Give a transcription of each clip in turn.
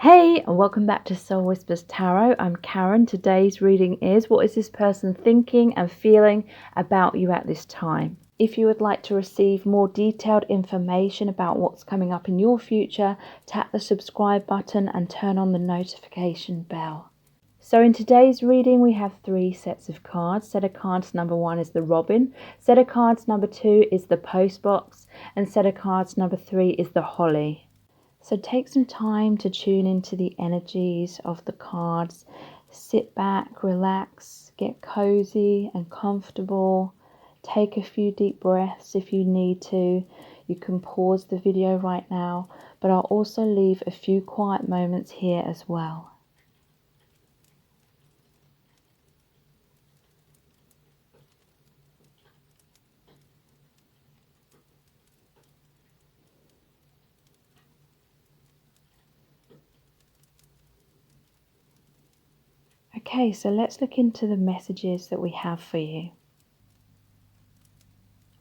Hey, and welcome back to Soul Whispers Tarot. I'm Karen. Today's reading is, what is this person thinking and feeling about you at this time? If you would like to receive more detailed information about what's coming up in your future, tap the subscribe button and turn on the notification bell. So in today's reading, we have 3 sets of cards. Set of cards number 1 is the Robin. Set of cards number 2 is the Post Box. And set of cards number 3 is the Holly. So take some time to tune into the energies of the cards. Sit back, relax, get cozy and comfortable. Take a few deep breaths if you need to. You can pause the video right now, but I'll also leave a few quiet moments here as well. Okay, so let's look into the messages that we have for you.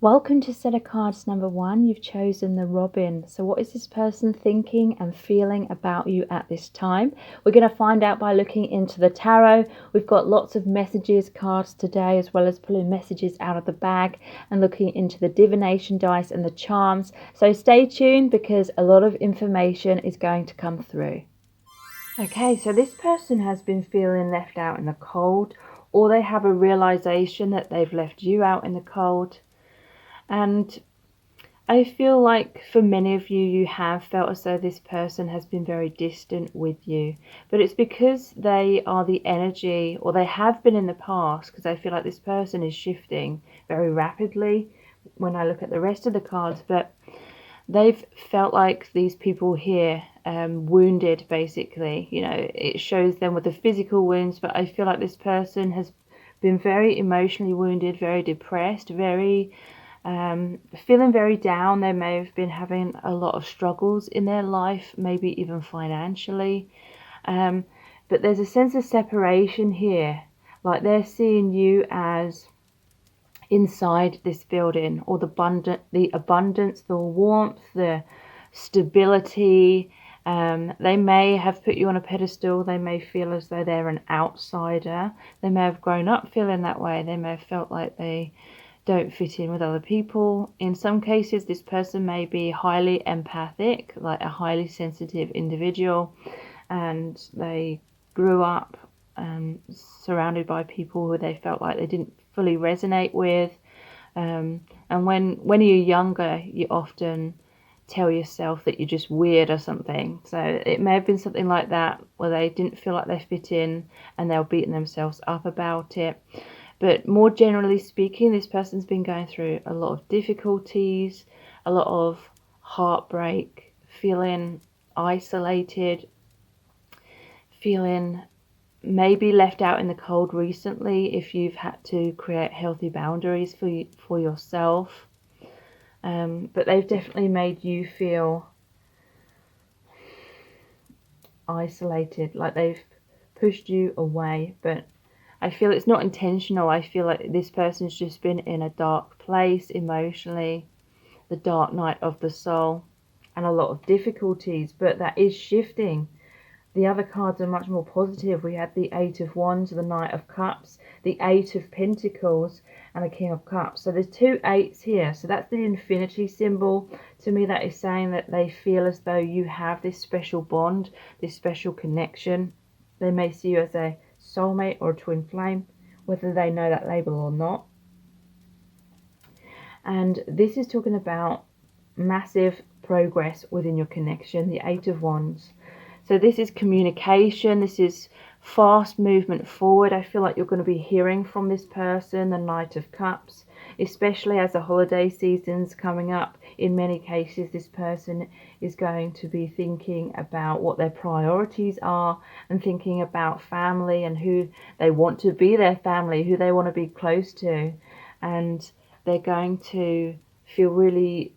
Welcome to set of cards number 1. You've chosen the Robin. So what is this person thinking and feeling about you at this time? We're going to find out by looking into the tarot. We've got lots of messages cards today, as well as pulling messages out of the bag and looking into the divination dice and the charms. So stay tuned because a lot of information is going to come through. Okay, so this person has been feeling left out in the cold, or they have a realization that they've left you out in the cold. And I feel like for many of you, you have felt as though this person has been very distant with you. But it's because they are the energy, or they have been in the past, because I feel like this person is shifting very rapidly when I look at the rest of the cards. But they've felt like these people here wounded, basically. You know, it shows them with the physical wounds, but I feel like this person has been very emotionally wounded, very depressed, very feeling very down. They may have been having a lot of struggles in their life, maybe even financially, but there's a sense of separation here, like they're seeing you as inside this building, or the abundance, the warmth, the stability. They may have put you on a pedestal. They may feel as though they're an outsider. They may have grown up feeling that way. They may have felt like they don't fit in with other people. In some cases, this person may be highly empathic, like a highly sensitive individual, and they grew up surrounded by people who they felt like they didn't fully resonate with. And when you're younger, you often tell yourself that you're just weird or something. So it may have been something like that, where they didn't feel like they fit in and they were beating themselves up about it. But more generally speaking, this person's been going through a lot of difficulties, a lot of heartbreak, feeling isolated, feeling maybe left out in the cold recently if you've had to create healthy boundaries for yourself. But they've definitely made you feel isolated, like they've pushed you away, but I feel it's not intentional. I feel like this person's just been in a dark place emotionally, the dark night of the soul, and a lot of difficulties, but that is shifting. The other cards are much more positive. We had the 8 of Wands, the Knight of Cups, the 8 of Pentacles, and the King of Cups. So there's 2 8s here. So that's the infinity symbol. To me, that is saying that they feel as though you have this special bond, this special connection. They may see you as a soulmate or a twin flame, whether they know that label or not. And this is talking about massive progress within your connection, the 8 of Wands. So this is communication, this is fast movement forward. I feel like you're going to be hearing from this person, the Knight of Cups, especially as the holiday season's coming up. In many cases, this person is going to be thinking about what their priorities are and thinking about family and who they want to be their family, who they want to be close to. And they're going to feel really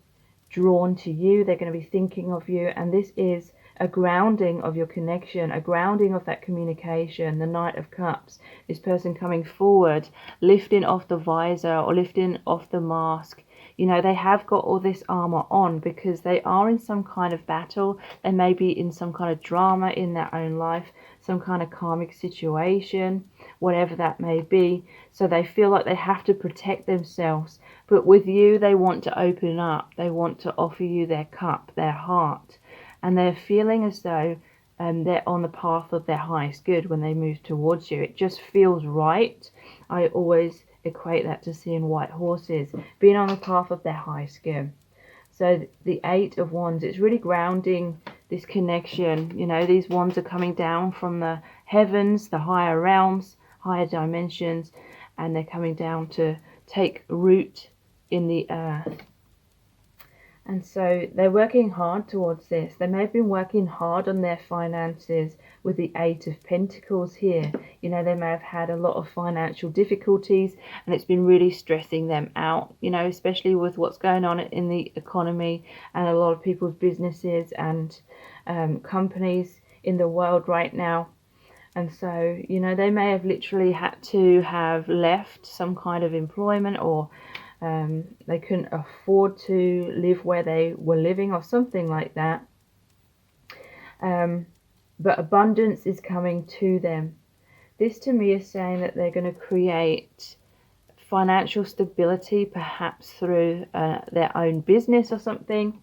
drawn to you. They're going to be thinking of you. And this is a grounding of your connection, a grounding of that communication, the Knight of Cups. This person coming forward, lifting off the visor or lifting off the mask, You know, they have got all this armor on because they are in some kind of battle. They may be in some kind of drama in their own life, some kind of karmic situation, whatever that may be. So they feel like they have to protect themselves. But with you, they want to open up. They want to offer you their cup, their heart. And they're feeling as though they're on the path of their highest good when they move towards you. It just feels right. I always equate that to seeing white horses, being on the path of their highest good. So the Eight of Wands, it's really grounding this connection. You know, these wands are coming down from the heavens, the higher realms, higher dimensions, and they're coming down to take root in the earth. And so they're working hard towards this. They may have been working hard on their finances with the Eight of Pentacles here. You know, they may have had a lot of financial difficulties and it's been really stressing them out, you know, especially with what's going on in the economy and a lot of people's businesses and companies in the world right now. And so, you know, they may have literally had to have left some kind of employment, or they couldn't afford to live where they were living or something like that. But abundance is coming to them. This to me is saying that they're going to create financial stability, perhaps through their own business or something.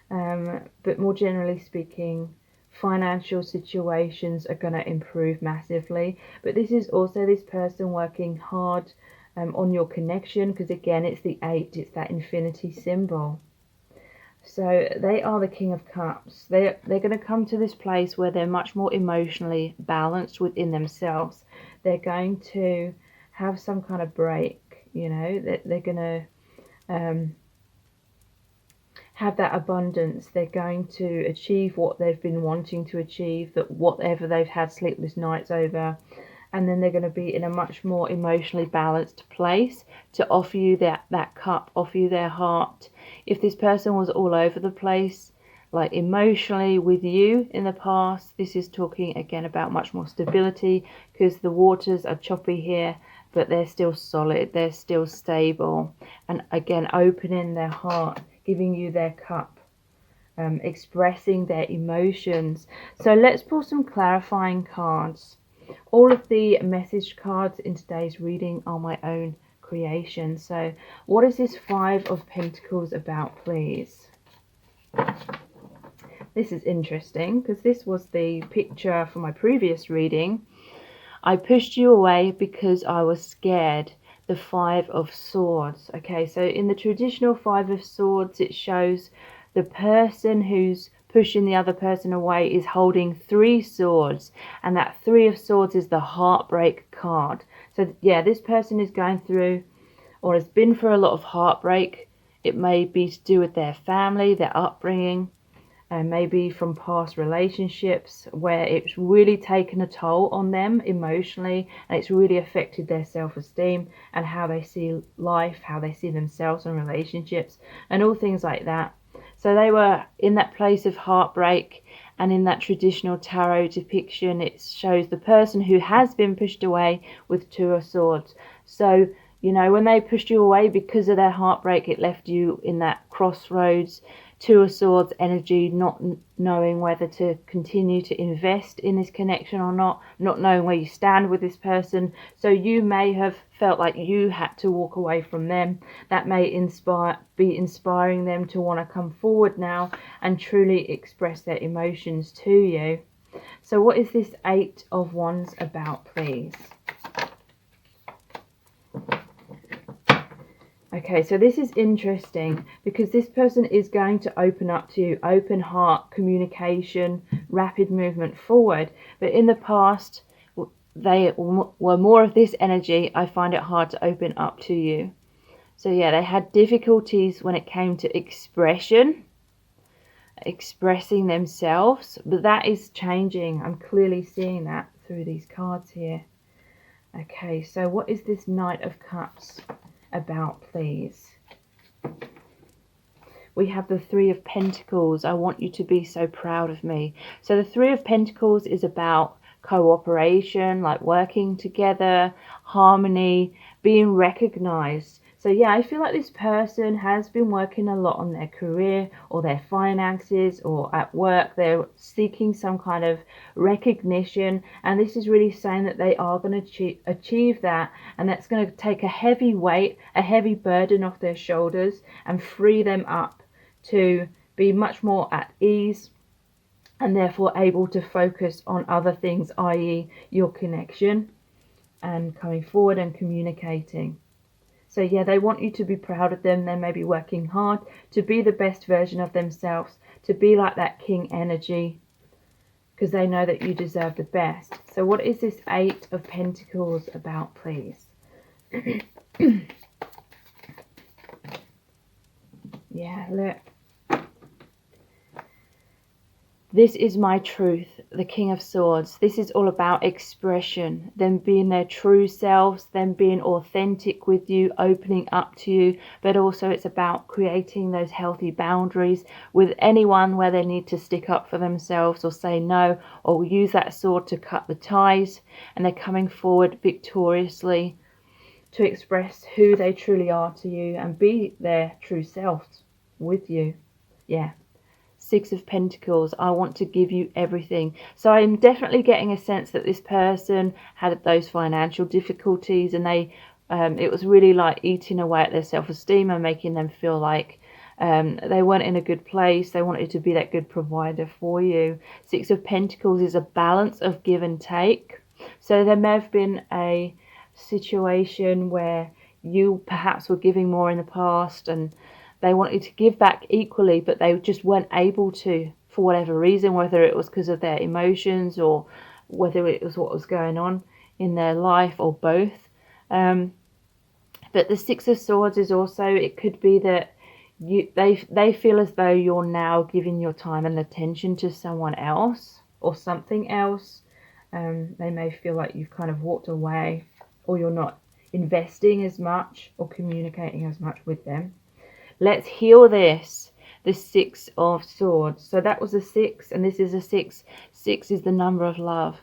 But more generally speaking, financial situations are going to improve massively. But this is also this person working hard on your connection, because again, it's the Eight, it's that infinity symbol. So they are the King of Cups. They're going to come to this place where they're much more emotionally balanced within themselves. They're going to have some kind of break, you know, they're going to have that abundance. They're going to achieve what they've been wanting to achieve, that whatever they've had sleepless nights over, and then they're going to be in a much more emotionally balanced place to offer you that cup, offer you their heart. If this person was all over the place, like emotionally with you in the past, this is talking again about much more stability, because the waters are choppy here, but they're still solid, they're still stable, and again opening their heart, giving you their cup, expressing their emotions. So let's pull some clarifying cards. All of the message cards in today's reading are my own creation. So what is this Five of Pentacles about, please? This is interesting because this was the picture for my previous reading. I pushed you away because I was scared. The Five of Swords. Okay, so in the traditional Five of Swords, it shows the person who's pushing the other person away is holding three swords, and that Three of Swords is the heartbreak card. So yeah, this person is going through, or has been through, a lot of heartbreak. It may be to do with their family, their upbringing, and maybe from past relationships where it's really taken a toll on them emotionally, and it's really affected their self-esteem and how they see life, how they see themselves and relationships and all things like that. So they were in that place of heartbreak, and in that traditional tarot depiction, it shows the person who has been pushed away with Two of Swords. So, you know, when they pushed you away because of their heartbreak, it left you in that crossroads, Two of Swords energy, not knowing whether to continue to invest in this connection or not knowing where you stand with this person. So you may have felt like you had to walk away from them. That may be inspiring them to want to come forward now and truly express their emotions to you. So what is this Eight of Wands about, please? Okay, so this is interesting because this person is going to open up to you, open heart, communication, rapid movement forward. But in the past, they were more of this energy. I find it hard to open up to you. So yeah, they had difficulties when it came to expressing themselves, but that is changing. I'm clearly seeing that through these cards here. Okay, so what is this Knight of Cups about, please? We have the Three of Pentacles. I want you to be so proud of me. So the Three of Pentacles is about cooperation, like working together, harmony, being recognized. So yeah, I feel like this person has been working a lot on their career or their finances, or at work they're seeking some kind of recognition, and this is really saying that they are going to achieve that, and that's going to take a heavy weight, a heavy burden off their shoulders, and free them up to be much more at ease, and therefore able to focus on other things, i.e. your connection and coming forward and communicating. So yeah, they want you to be proud of them. They may be working hard to be the best version of themselves, to be like that king energy, because they know that you deserve the best. So what is this Eight of Pentacles about, please? Yeah, look. This is my truth, the King of Swords. This is all about expression, them being their true selves, them being authentic with you, opening up to you, but also it's about creating those healthy boundaries with anyone where they need to stick up for themselves or say no, or use that sword to cut the ties, and they're coming forward victoriously to express who they truly are to you and be their true selves with you. Yeah. Six of Pentacles, I want to give you everything. So I'm definitely getting a sense that this person had those financial difficulties, and they it was really like eating away at their self-esteem and making them feel like they weren't in a good place. They wanted to be that good provider for you. Six of Pentacles is a balance of give and take. So there may have been a situation where you perhaps were giving more in the past, and they wanted to give back equally, but they just weren't able to for whatever reason, whether it was because of their emotions or whether it was what was going on in their life, or both. But the Six of Swords is also, it could be that they feel as though you're now giving your time and attention to someone else or something else. They may feel like you've kind of walked away, or you're not investing as much or communicating as much with them. Let's heal this. The Six of Swords. So that was a 6, and this is a 6. 6 is the number of love.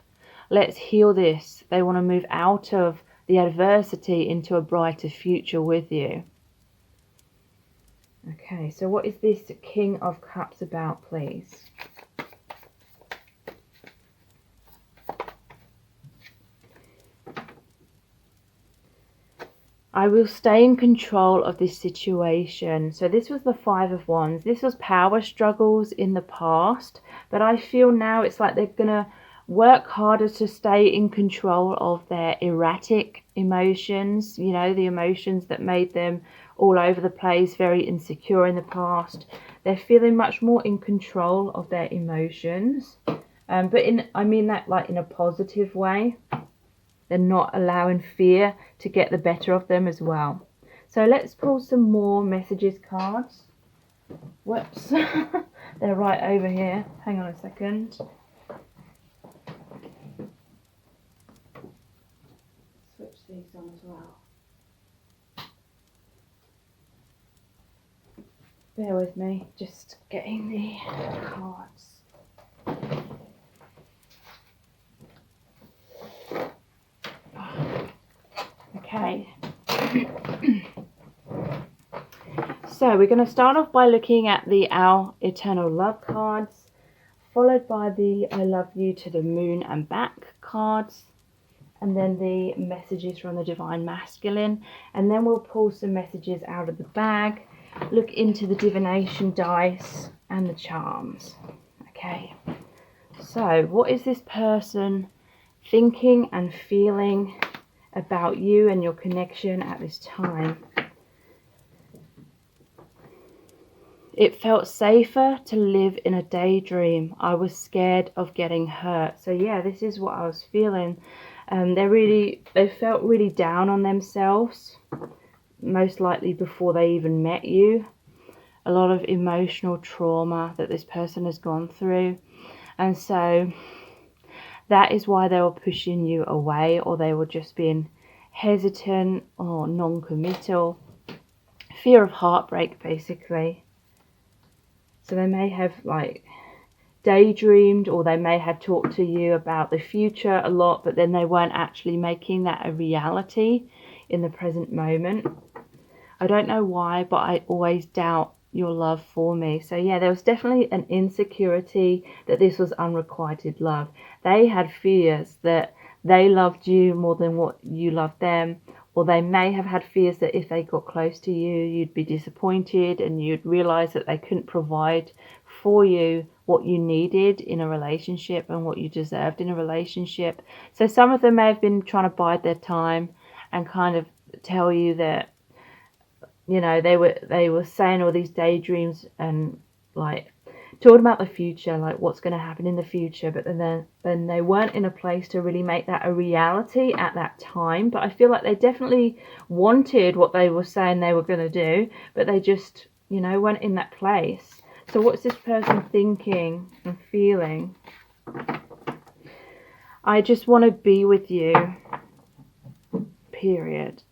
Let's heal this. They want to move out of the adversity into a brighter future with you. Okay, so what is this King of Cups about, please? I will stay in control of this situation. So this was the Five of Wands. This was power struggles in the past, but I feel now it's like they're going to work harder to stay in control of their erratic emotions, you know, the emotions that made them all over the place, very insecure in the past. They're feeling much more in control of their emotions. But I mean that like in a positive way. They're not allowing fear to get the better of them as well. So let's pull some more messages cards. Whoops. They're right over here. Hang on a second. Switch these on as well. Bear with me. Just getting the cards. Okay, so we're going to start off by looking at Our Eternal Love cards, followed by the I Love You to the Moon and Back cards, and then the messages from the Divine Masculine, and then we'll pull some messages out of the bag, look into the divination dice and the charms. Okay, so what is this person thinking and feeling about you and your connection at this time? It felt safer to live in a daydream. I was scared of getting hurt. So yeah, this is what I was feeling. They felt really down on themselves, most likely before they even met you. A lot of emotional trauma that this person has gone through, and so that is why they were pushing you away, or they were just being hesitant or non-committal. Fear of heartbreak, basically. So they may have like daydreamed, or they may have talked to you about the future a lot, but then they weren't actually making that a reality in the present moment. I don't know why, but I always doubt your love for me. So yeah, there was definitely an insecurity that this was unrequited love. They had fears that they loved you more than what you loved them, or they may have had fears that if they got close to you, you'd be disappointed and you'd realize that they couldn't provide for you what you needed in a relationship and what you deserved in a relationship. So some of them may have been trying to bide their time and kind of tell you that, you know, they were saying all these daydreams and like talking about the future, like what's going to happen in the future, but then they weren't in a place to really make that a reality at that time. But I feel like they definitely wanted what they were saying they were going to do, but they just, you know, weren't in that place. So what's this person thinking and feeling? I just want to be with you, period.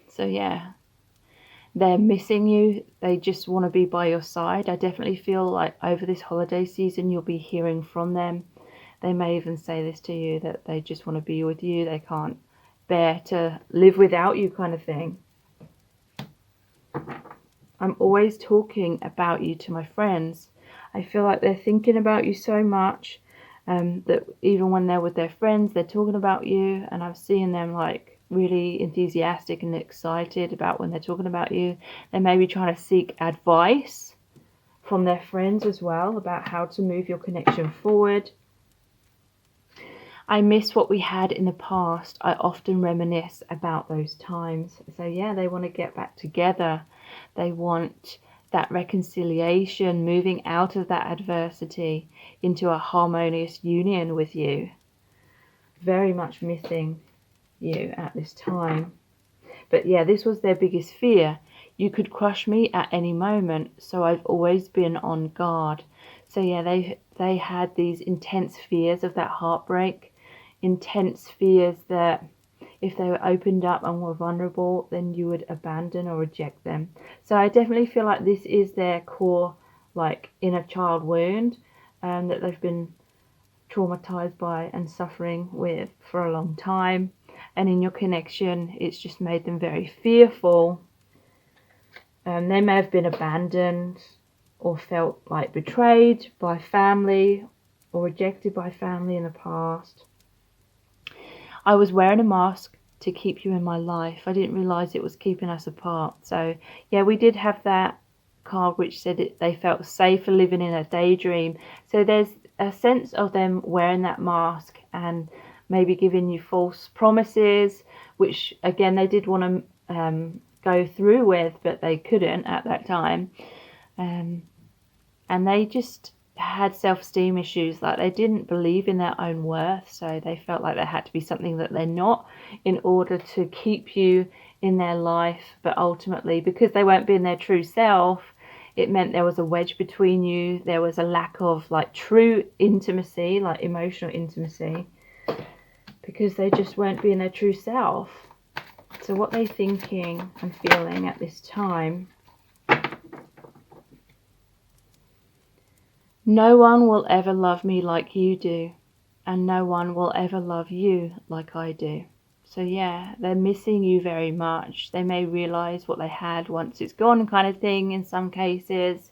So yeah, they're missing you. They just want to be by your side. I definitely feel like over this holiday season, you'll be hearing from them. They may even say this to you, that they just want to be with you. They can't bear to live without you, kind of thing. I'm always talking about you to my friends. I feel like they're thinking about you so much that even when they're with their friends, they're talking about you. And I'm seeing them like really enthusiastic and excited about when they're talking about you. They may be trying to seek advice from their friends as well about how to move your connection forward. I miss what we had in the past. I often reminisce about those times. So yeah, they want to get back together. They want that reconciliation, moving out of that adversity into a harmonious union with you. Very much missing you at this time. But yeah, this was their biggest fear. You could crush me at any moment, so I've always been on guard. So yeah, they had these intense fears of that heartbreak, intense fears that if they were opened up and were vulnerable, then you would abandon or reject them. So I definitely feel like this is their core, like inner child wound that they've been traumatized by and suffering with for a long time. And in your connection, it's just made them very fearful. They may have been abandoned or felt like betrayed by family or rejected by family in the past. I was wearing a mask to keep you in my life. I didn't realize it was keeping us apart. So yeah, we did have that card which said they felt safer living in a daydream. So there's a sense of them wearing that mask and maybe giving you false promises, which again they did want to go through with, but they couldn't at that time. And they just had self-esteem issues, like they didn't believe in their own worth, so they felt like they had to be something that they're not in order to keep you in their life. But ultimately, because they weren't being their true self, it meant there was a wedge between you. There was a lack of like true intimacy, like emotional intimacy, because they just weren't being their true self. So what they're thinking and feeling at this time: no one will ever love me like you do, and no one will ever love you like I do. So yeah, they're missing you very much. They may realize what they had once it's gone, kind of thing, in some cases.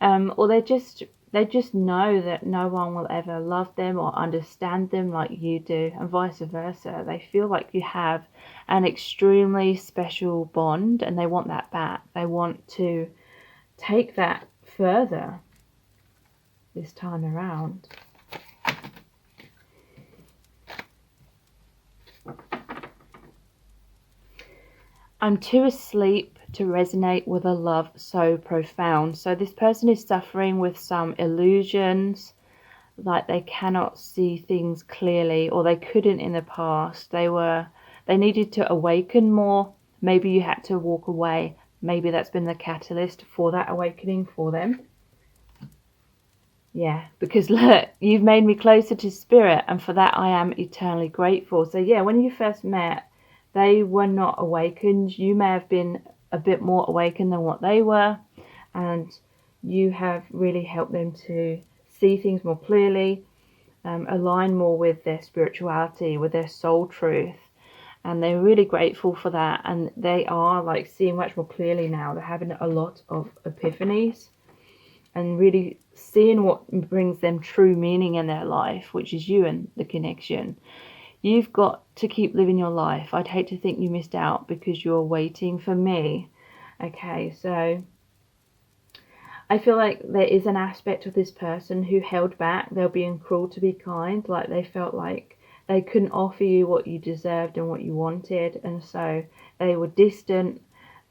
Or they just know that no one will ever love them or understand them like you do, and vice versa. They feel like you have an extremely special bond, and they want that back. They want to take that further this time around. I'm too asleep to resonate with a love so profound. So this person is suffering with some illusions, like they cannot see things clearly, or they couldn't in the past. They needed to awaken more. Maybe you had to walk away. Maybe that's been the catalyst for that awakening for them. Yeah, because look, you've made me closer to spirit, and for that I am eternally grateful. So yeah, when you first met, they were not awakened. You may have been a bit more awakened than what they were, and you have really helped them to see things more clearly, align more with their spirituality, with their soul truth. and they're really grateful for that, and they are like seeing much more clearly now. They're having a lot of epiphanies and really seeing what brings them true meaning in their life, which is you and the connection. You've got to keep living your life. I'd hate to think you missed out because you're waiting for me. Okay, so I feel like there is an aspect of this person who held back. They're being cruel to be kind. Like they felt like they couldn't offer you what you deserved and what you wanted. And so they were distant,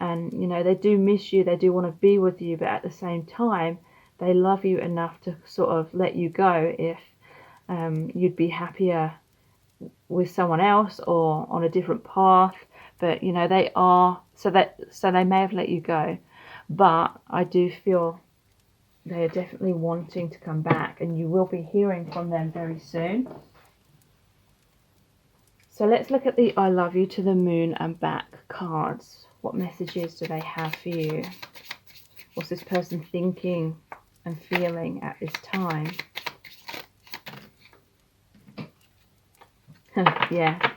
and, you know, they do miss you. They do want to be with you. But at the same time, they love you enough to sort of let you go if you'd be happier with someone else or on a different path. But, you know, they are, so they may have let you go, but I do feel they are definitely wanting to come back, and you will be hearing from them very soon. So let's look at the I love you to the moon and back cards. What messages do they have for you? What's this person thinking and feeling at this time? Yeah.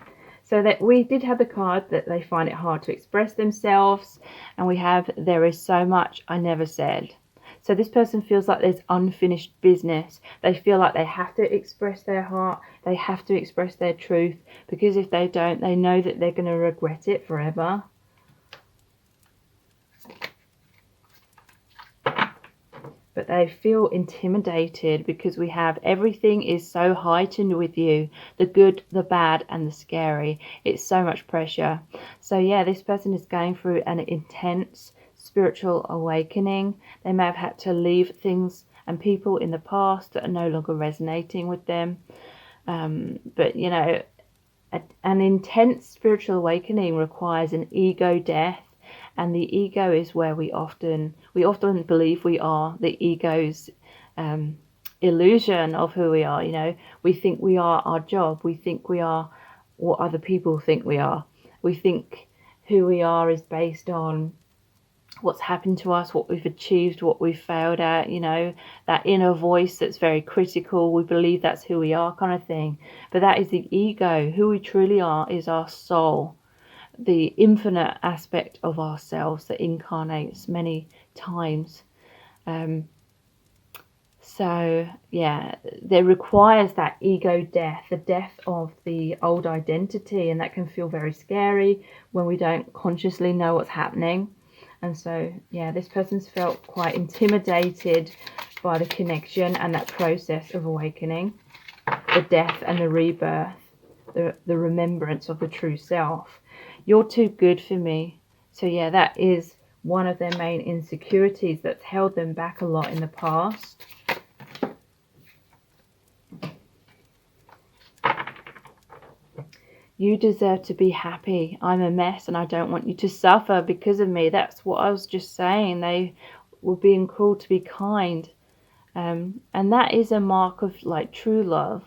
So that we did have the card that they find it hard to express themselves, and we have there is so much I never said. So this person feels like there's unfinished business. They feel like they have to express their heart. They have to express their truth, because if they don't, they know that they're going to regret it forever. But they feel intimidated because we have everything is so heightened with you. The good, the bad, and the scary. It's so much pressure. So yeah, this person is going through an intense spiritual awakening. They may have had to leave things and people in the past that are no longer resonating with them. But, you know, an intense spiritual awakening requires an ego death. And the ego is where we often believe we are the ego's illusion of who we are. You know, we think we are our job. We think we are what other people think we are. We think who we are is based on what's happened to us, what we've achieved, what we've failed at, you know, that inner voice that's very critical. We believe that's who we are, kind of thing. But that is the ego. Who we truly are is our soul, the infinite aspect of ourselves that incarnates many times. So yeah, there requires that ego death, the death of the old identity, and that can feel very scary when we don't consciously know what's happening. And so yeah, this person's felt quite intimidated by the connection and that process of awakening, the death and the rebirth, the remembrance of the true self. You're too good for me. So yeah, that is one of their main insecurities that's held them back a lot in the past. You deserve to be happy. I'm a mess and I don't want you to suffer because of me. That's what I was just saying. They were being cruel to be kind. And that is a mark of like true love,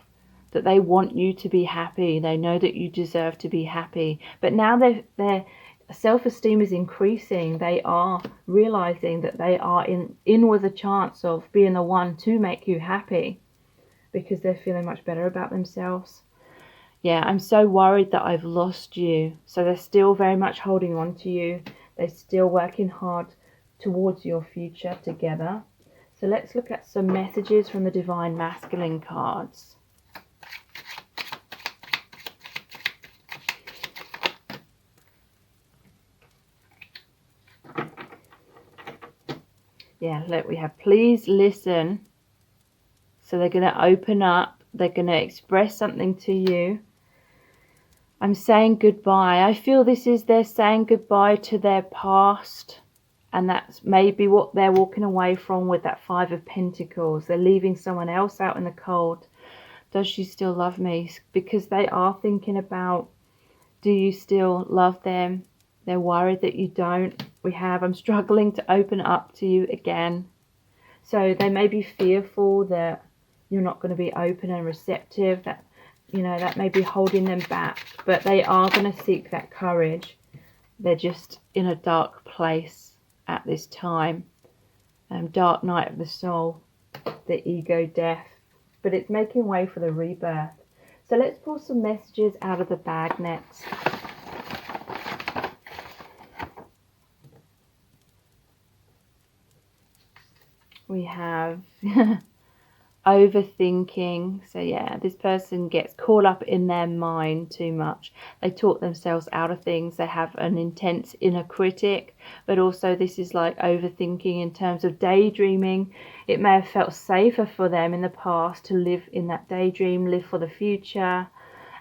that they want you to be happy. They know that you deserve to be happy. But now their self-esteem is increasing. They are realizing that they are in with a chance of being the one to make you happy, because they're feeling much better about themselves. Yeah, I'm so worried that I've lost you. So they're still very much holding on to you. They're still working hard towards your future together. So let's look at some messages from the Divine Masculine cards. Yeah, look, we have please listen. So they're going to open up. They're going to express something to you. I'm saying goodbye. I feel this is they're saying goodbye to their past. And that's maybe what they're walking away from with that Five of Pentacles. They're leaving someone else out in the cold. Does she still love me? Because they are thinking about, do you still love them? They're worried that you don't. I'm struggling to open up to you again. So they may be fearful that you're not going to be open and receptive. That, you know, that may be holding them back. But they are going to seek that courage. They're just in a dark place at this time. Dark night of the soul, the ego death. But it's making way for the rebirth. So let's pull some messages out of the bag nets. have overthinking. So yeah, this person gets caught up in their mind too much. They talk themselves out of things. They have an intense inner critic, but also this is like overthinking in terms of daydreaming. It may have felt safer for them in the past to live in that daydream, live for the future,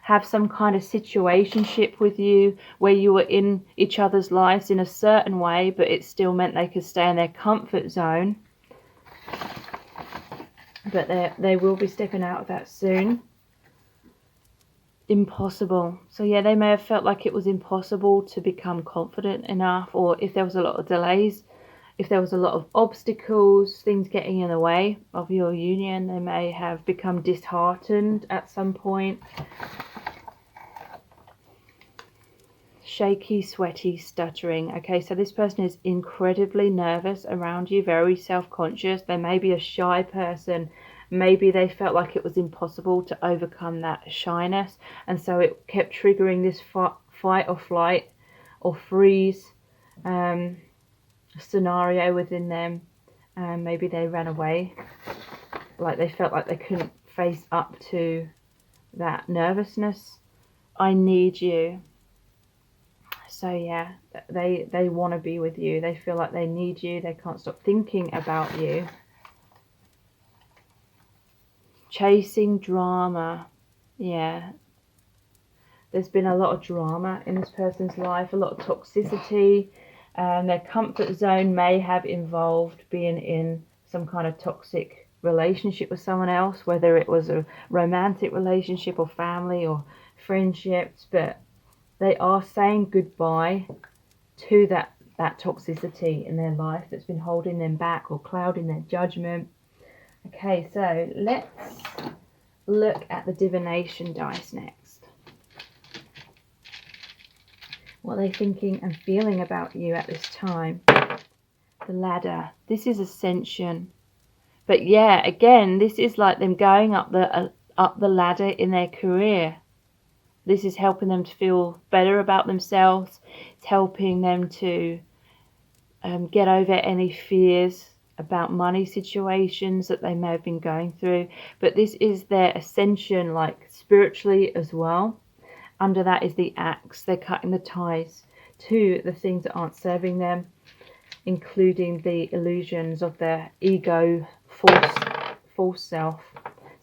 have some kind of situationship with you where you were in each other's lives in a certain way, but it still meant they could stay in their comfort zone. But they will be stepping out of that soon. Impossible. So yeah, they may have felt like it was impossible to become confident enough, or if there was a lot of delays, if there was a lot of obstacles, things getting in the way of your union, they may have become disheartened at some point. Shaky, sweaty, stuttering. Okay, so this person is incredibly nervous around you, very self-conscious. They may be a shy person. Maybe they felt like it was impossible to overcome that shyness, and so it kept triggering this fight or flight or freeze scenario within them. Maybe they ran away, like they felt like they couldn't face up to that nervousness. I need you. So yeah, they want to be with you. They feel like they need you. They can't stop thinking about you. Chasing drama. Yeah. There's been a lot of drama in this person's life, a lot of toxicity. Their comfort zone may have involved being in some kind of toxic relationship with someone else, whether it was a romantic relationship or family or friendships, but they are saying goodbye to that toxicity in their life that's been holding them back or clouding their judgment. Okay, so let's look at the divination dice next. What are they thinking and feeling about you at this time? The ladder. This is ascension. But yeah, again, this is like them going up the ladder in their career. This is helping them to feel better about themselves. It's helping them to get over any fears about money situations that they may have been going through. But this is their ascension, like spiritually as well. Under that is the axe. They're cutting the ties to the things that aren't serving them, including the illusions of their ego, false self.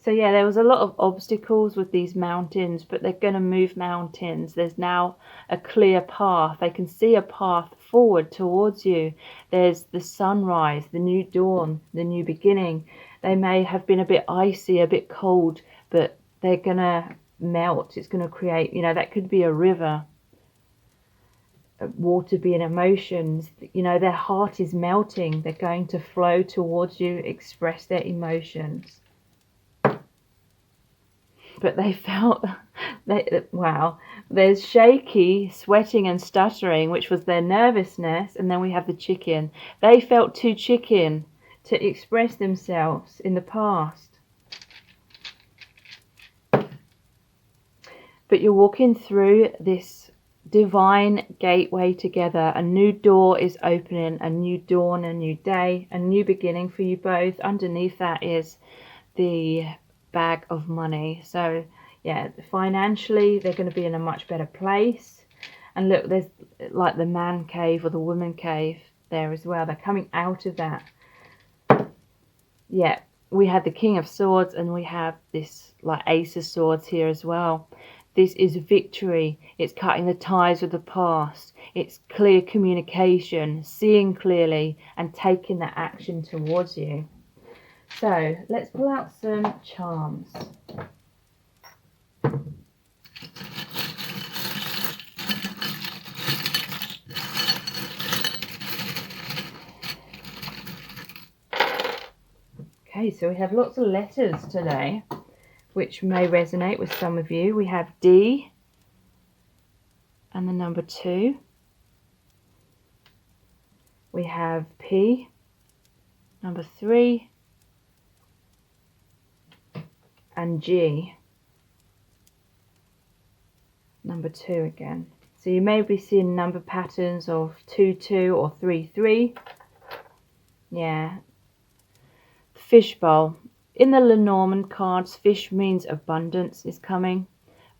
So yeah, there was a lot of obstacles with these mountains, but they're going to move mountains. There's now a clear path. They can see a path forward towards you. There's the sunrise, the new dawn, the new beginning. They may have been a bit icy, a bit cold, but they're going to melt. It's going to create, that could be a river. Water being emotions, their heart is melting. They're going to flow towards you, express their emotions. But they felt, wow, there's shaky, sweating and stuttering, which was their nervousness, and then we have the chicken. They felt too chicken to express themselves in the past. But you're walking through this divine gateway together. A new door is opening, a new dawn, a new day, a new beginning for you both. Underneath that is the bag of money. So yeah, financially they're going to be in a much better place. And look, there's like the man cave or the woman cave there as well. They're coming out of that. Yeah, we had the King of Swords and we have this like Ace of Swords here as well. This is victory. It's cutting the ties with the past. It's clear communication, seeing clearly and taking that action towards you. So let's pull out some charms. Okay, so we have lots of letters today, which may resonate with some of you. We have D and the number 2. We have P, number 3, and G, number 2 again. So you may be seeing number patterns of 2, 2 or 3, 3. Yeah. Fishbowl. In the Lenormand cards, fish means abundance is coming,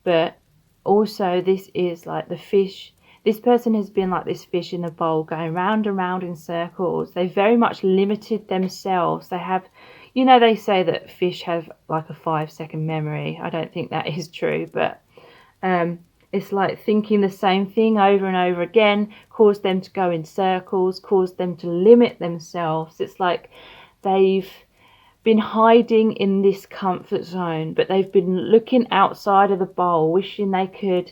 but also this is like the fish. This person has been like this fish in a bowl, going round and round in circles. They very much limited themselves. They have, you know, they say that fish have like a 5-second memory. I don't think that is true, but it's like thinking the same thing over and over again caused them to go in circles, caused them to limit themselves. It's like they've been hiding in this comfort zone, but they've been looking outside of the bowl, wishing they could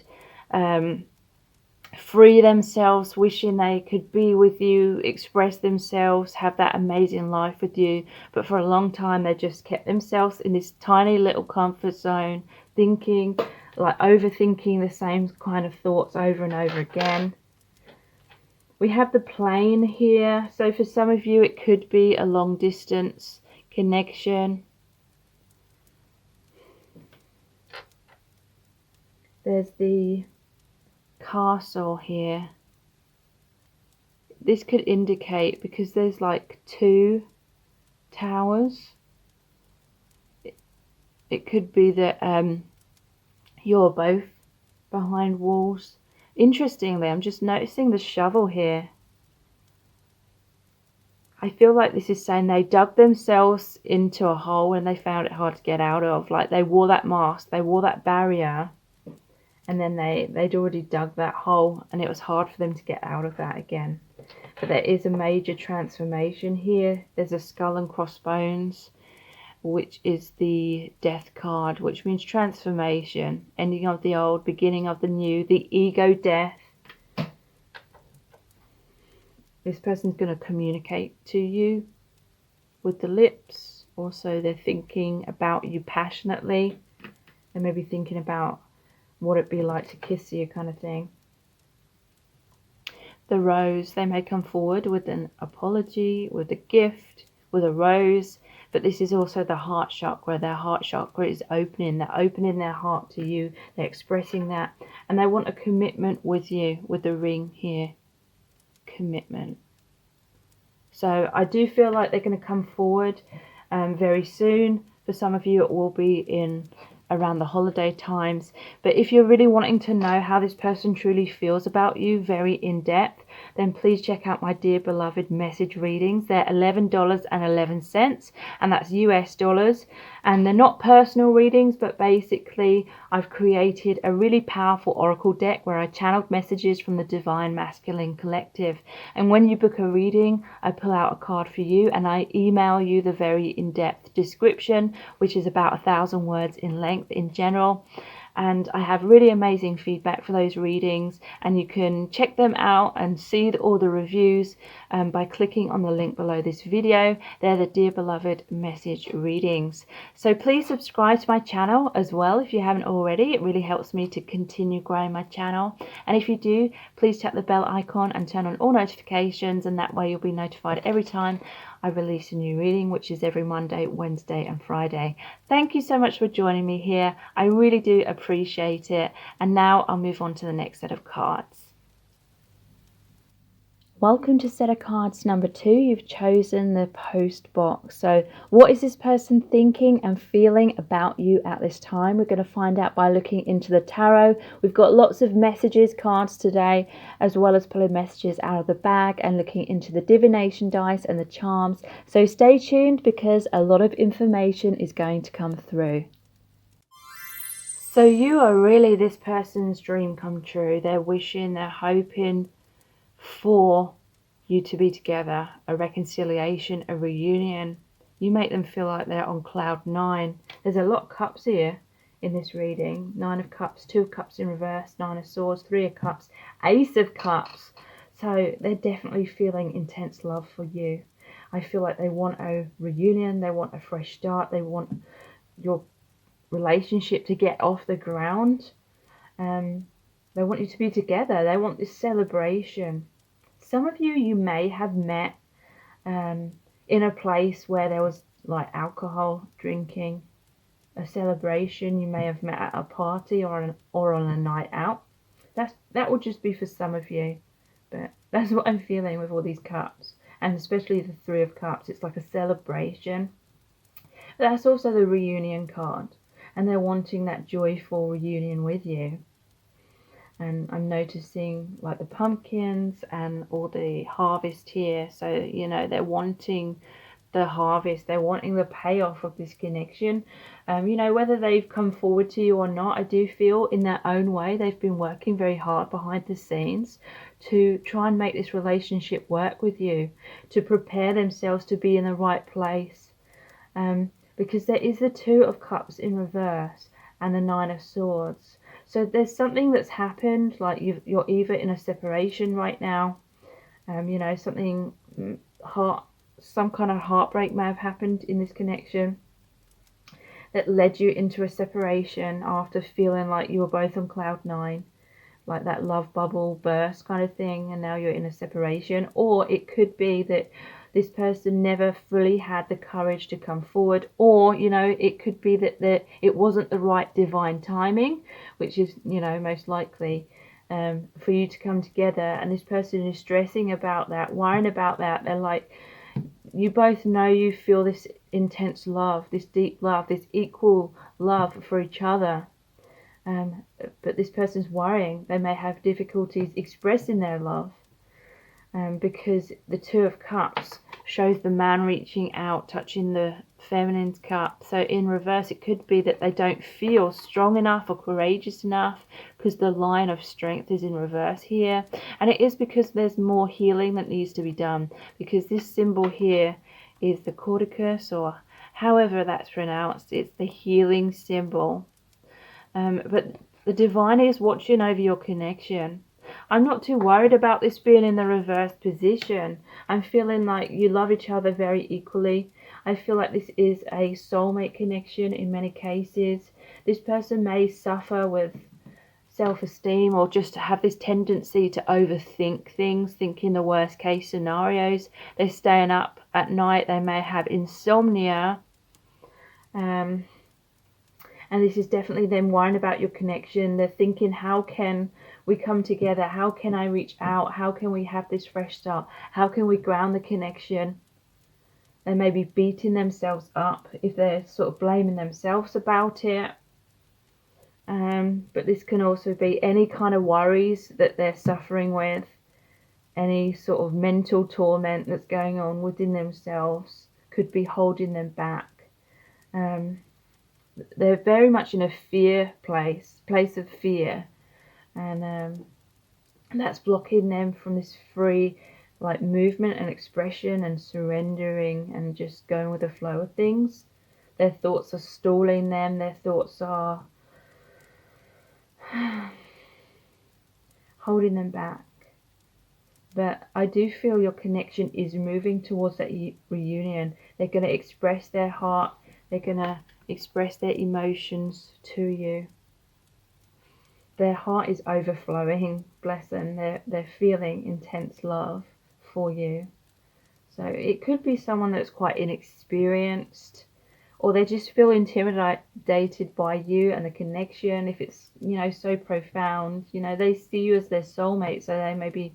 free themselves, wishing they could be with you, express themselves, have that amazing life with you. But for a long time, they just kept themselves in this tiny little comfort zone, thinking, like overthinking the same kind of thoughts over and over again. We have the plane here. So for some of you, it could be a long distance connection. There's the castle here. This could indicate, because there's like 2 towers, it could be that you're both behind walls. Interestingly, I'm just noticing the shovel here. I feel like this is saying they dug themselves into a hole and they found it hard to get out of. Like they wore that mask, they wore that barrier, and then they'd already dug that hole and it was hard for them to get out of that again. But there is a major transformation here. There's a skull and crossbones, which is the death card, which means transformation, ending of the old, beginning of the new, the ego death. This person's going to communicate to you with the lips. Also, they're thinking about you passionately. They may be thinking about what it'd be like to kiss you, kind of thing. The rose, they may come forward with an apology, with a gift, with a rose. But this is also the heart chakra. Their heart chakra is opening. They're opening their heart to you. They're expressing that. And they want a commitment with you, with the ring here. Commitment. So I do feel like they're going to come forward very soon. For some of you, it will be in around the holiday times. But if you're really wanting to know how this person truly feels about you, very in depth, then please check out my Dear Beloved message readings. They're $11.11, and that's US dollars. And they're not personal readings, but basically I've created a really powerful oracle deck where I channeled messages from the Divine Masculine Collective. And when you book a reading, I pull out a card for you and I email you the very in-depth description, which is about 1,000 words in length in general. And I have really amazing feedback for those readings, and you can check them out and see all the reviews by clicking on the link below this video. They're the Dear Beloved message readings. So please subscribe to my channel as well if you haven't already. It really helps me to continue growing my channel. And if you do, please tap the bell icon and turn on all notifications, and that way you'll be notified every time I release a new reading, which is every Monday, Wednesday and Friday. Thank you so much for joining me here. I really do appreciate it. And now I'll move on to the next set of cards. Welcome to set of cards number 2. You've chosen the post box. So what is this person thinking and feeling about you at this time? We're going to find out by looking into the tarot. We've got lots of messages cards today, as well as pulling messages out of the bag and looking into the divination dice and the charms. So stay tuned because a lot of information is going to come through. So you are really this person's dream come true. They're wishing, they're hoping for you to be together, a reconciliation, a reunion. You make them feel like they're on cloud 9. There's a lot of cups here in this reading. 9 of cups, 2 of cups in reverse, 9 of swords, 3 of cups, ace of cups. So they're definitely feeling intense love for you. I feel like they want a reunion, they want a fresh start, they want your relationship to get off the ground. They want you to be together. They want this celebration. Some of you may have met in a place where there was like alcohol drinking, a celebration. You may have met at a party or on a night out. That would just be for some of you, but that's what I'm feeling with all these cups, and especially the 3 of cups. It's like a celebration. That's also the reunion card, and they're wanting that joyful reunion with you. And I'm noticing like the pumpkins and all the harvest here. So, they're wanting the harvest, they're wanting the payoff of this connection. Whether they've come forward to you or not, I do feel in their own way they've been working very hard behind the scenes to try and make this relationship work with you, to prepare themselves to be in the right place. Because there is the Two of Cups in reverse and the Nine of Swords. So there's something that's happened, like you're either in a separation right now, something some kind of heartbreak may have happened in this connection that led you into a separation after feeling like you were both on cloud nine, like that love bubble burst kind of thing, and now you're in a separation. Or it could be that this person never fully had the courage to come forward, or it could be that it wasn't the right divine timing, which is most likely for you to come together. And this person is stressing about that, worrying about that. They're like, you both know you feel this intense love, this deep love, this equal love for each other. But this person's worrying. They may have difficulties expressing their love, because the Two of Cups shows the man reaching out, touching the feminine's cup. So in reverse, it could be that they don't feel strong enough or courageous enough, because the line of strength is in reverse here. And it is because there's more healing that needs to be done, because this symbol here is the cordicus, or however that's pronounced. It's the healing symbol. But the divine is watching over your connection. I'm not too worried about this being in the reverse position. I'm feeling like you love each other very equally. I feel like this is a soulmate connection in many cases. This person may suffer with self-esteem, or just have this tendency to overthink things, thinking the worst case scenarios. They're staying up at night. They may have insomnia. And this is definitely them worrying about your connection. They're thinking, how can we come together? How can I reach out? How can we have this fresh start? How can we ground the connection? They may be beating themselves up if they're sort of blaming themselves about it. But this can also be any kind of worries that they're suffering with, any sort of mental torment that's going on within themselves could be holding them back. They're very much in a fear place of fear, and that's blocking them from this free like movement and expression and surrendering and just going with the flow of things. Their thoughts are stalling them. Their thoughts are holding them back. But I do feel your connection is moving towards that reunion. They're going to express their heart. They're going to express their emotions to you. Their heart is overflowing, bless them. They're feeling intense love for you. So it could be someone that's quite inexperienced, or they just feel intimidated by you and the connection. If it's so profound, they see you as their soulmate, so they may be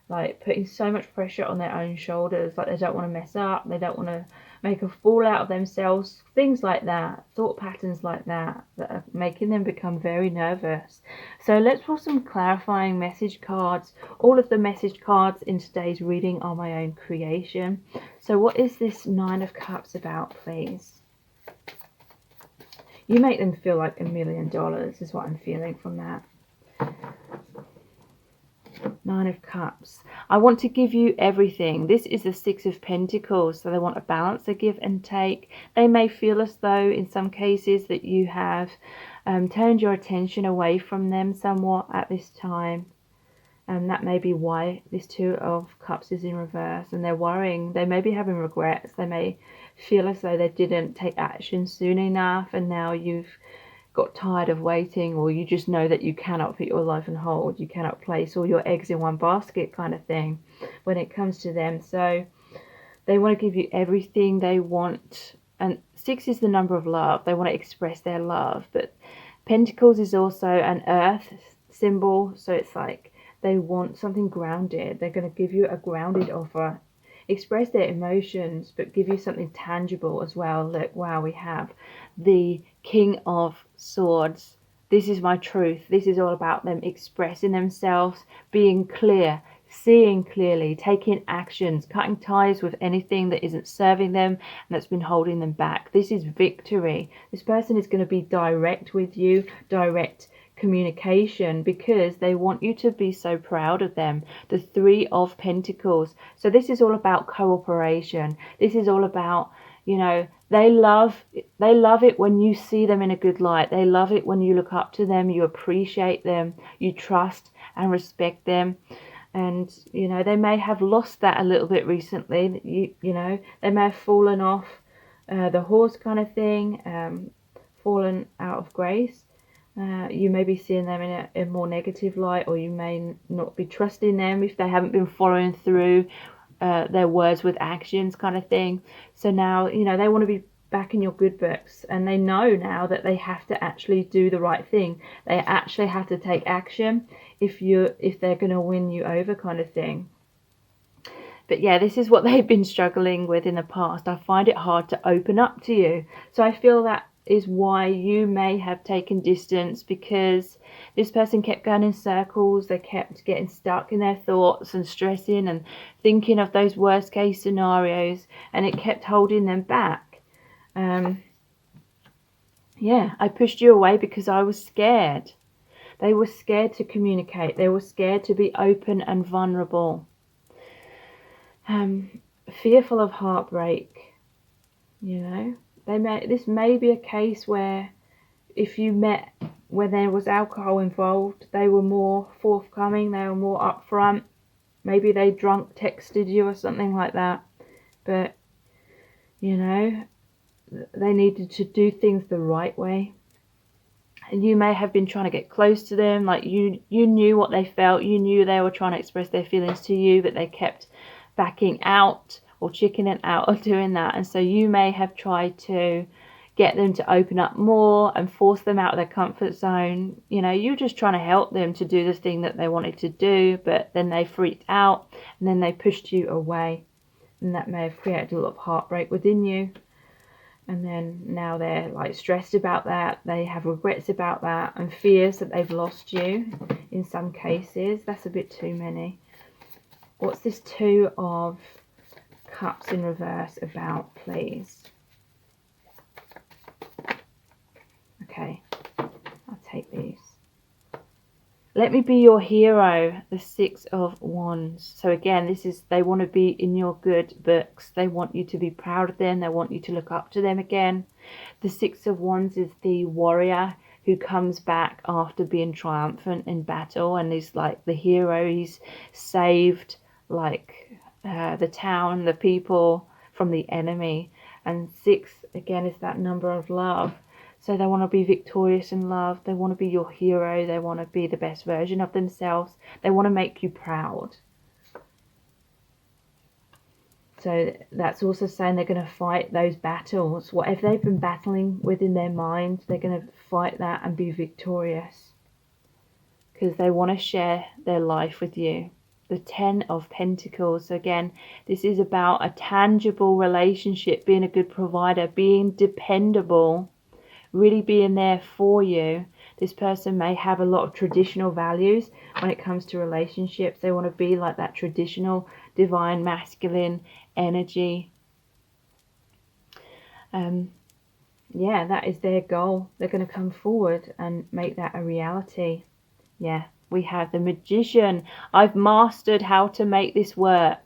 like putting so much pressure on their own shoulders, like they don't want to mess up, they don't want to make a fool out of themselves, things like that, thought patterns like that are making them become very nervous. So let's pull some clarifying message cards. All of the message cards in today's reading are my own creation. So what is this Nine of Cups about, please? You make them feel like $1 million is what I'm feeling from that. Nine of Cups. I want to give you everything. This is the Six of Pentacles, so they want a balance, a give and take. They may feel as though in some cases that you have turned your attention away from them somewhat at this time. And that may be why this Two of Cups is in reverse, and they're worrying. They may be having regrets. They may feel as though they didn't take action soon enough, and now you've got tired of waiting, or you just know that you cannot put your life on hold. You cannot place all your eggs in one basket kind of thing when it comes to them. So they want to give you everything they want. And 6 is the number of love. They want to express their love. But Pentacles is also an earth symbol. So it's like they want something grounded. They're going to give you a grounded offer. express their emotions, but give you something tangible as well. Look, wow, we have the King of Swords. This is my truth. This is all about them expressing themselves, being clear, seeing clearly, taking actions, cutting ties with anything that isn't serving them and that's been holding them back. This is victory. This person is going to be direct with you, direct communication, because they want you to be so proud of them. The Three of Pentacles. So this is all about cooperation. This is all about, you know, they love it when you see them in a good light. They love it when you look up to them, you appreciate them, you trust and respect them. And, you know, they may have lost that a little bit recently. You know, they may have fallen off the horse kind of thing, fallen out of grace. You may be seeing them in a more negative light, or you may not be trusting them if they haven't been following through their words with actions kind of thing. So now, you know, they want to be back in your good books, and they know now that they have to actually do the right thing. They actually have to take action if they're going to win you over kind of thing. But yeah, this is what they've been struggling with in the past. I find it hard to open up to you. So I feel that is why you may have taken distance, because this person kept going in circles. They kept getting stuck in their thoughts and stressing and thinking of those worst case scenarios, and it kept holding them back. Yeah, I pushed you away because I was scared. They were scared to communicate. They were scared to be open and vulnerable. Fearful of heartbreak. You know, this may be a case where if you met when there was alcohol involved, they were more forthcoming, they were more upfront. Maybe they drunk texted you or something like that. But, you know, they needed to do things the right way. And you may have been trying to get close to them, like you knew what they felt, you knew they were trying to express their feelings to you, but they kept backing out or chickening out of doing that. And so you may have tried to get them to open up more and force them out of their comfort zone. You know, you're just trying to help them to do the thing that they wanted to do, but then they freaked out and then they pushed you away. And that may have created a lot of heartbreak within you. And then now they're like stressed about that. They have regrets about that and fears that they've lost you in some cases. That's a bit too many. What's this Two of Cups in reverse about, please? Okay, I'll take these. Let me be your hero, the Six of Wands. So again, this is, they want to be in your good books. They want you to be proud of them. They want you to look up to them again. The Six of Wands is the warrior who comes back after being triumphant in battle and is like the hero. He's saved like the town, the people from the enemy. And 6 again is that number of love. So they want to be victorious in love. They want to be your hero. They want to be the best version of themselves. They want to make you proud. So that's also saying they're going to fight those battles. Whatever they've been battling within their mind, they're going to fight that and be victorious. Because they want to share their life with you. The Ten of Pentacles. So again, this is about a tangible relationship, being a good provider, being dependable, really being there for you. This person may have a lot of traditional values when it comes to relationships. They want to be like that traditional divine masculine energy. Yeah, that is their goal. They're going to come forward and make that a reality. Yeah, we have the Magician. I've mastered how to make this work.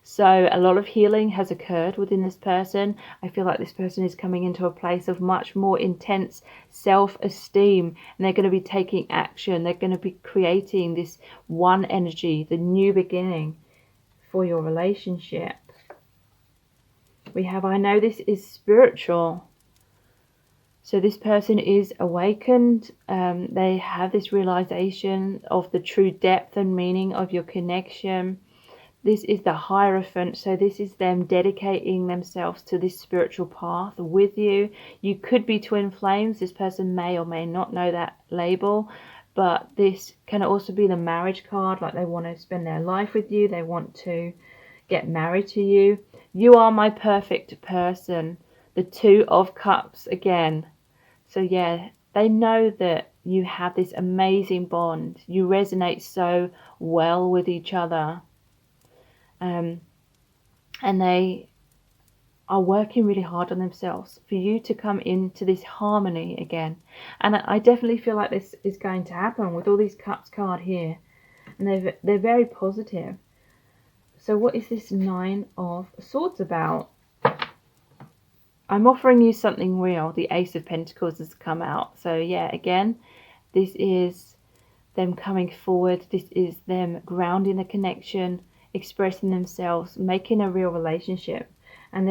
So a lot of healing has occurred within this person. I feel like this person is coming into a place of much more intense self-esteem, and they're going to be taking action. They're going to be creating this one energy, the new beginning for your relationship. We have, I know this is spiritual. So this person is awakened. They have this realization of the true depth and meaning of your connection. This is the Hierophant, so this is them dedicating themselves to this spiritual path with you. You could be twin flames. This person may or may not know that label, but this can also be the marriage card, like they want to spend their life with you. They want to, get married to you. You are my perfect person. The Two of Cups again. So yeah, they know that you have this amazing bond. You resonate so well with each other. And they are working really hard on themselves for you to come into this harmony again. And I definitely feel like this is going to happen with all these cups card here. And they're very positive. So what is this Nine of Swords about? I'm offering you something real. The Ace of Pentacles has come out. So yeah, again, this is them coming forward. This is them grounding a connection, expressing themselves, making a real relationship. And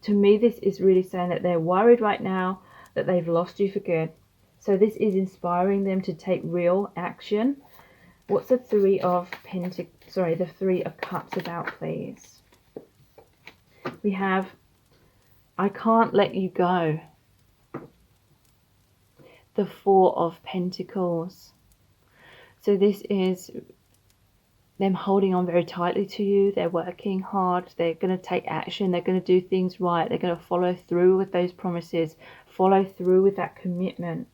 to me, this is really saying that they're worried right now that they've lost you for good. So this is inspiring them to take real action. What's the Three of Cups about, please? We have, I can't let you go. The Four of Pentacles. So this is them holding on very tightly to you. They're working hard. They're going to take action. They're going to do things right. They're going to follow through with those promises. Follow through with that commitment.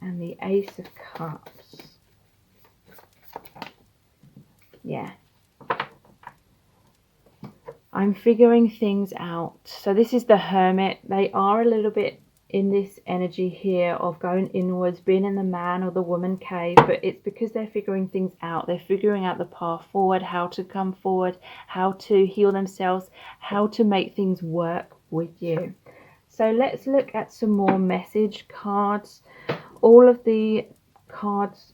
And the Ace of Cups. Yeah. I'm figuring things out. So this is the Hermit. They are a little bit in this energy here of going inwards, being in the man or the woman cave, but it's because they're figuring things out. They're figuring out the path forward, how to come forward, how to heal themselves, how to make things work with you. So let's look at some more message cards. All of the cards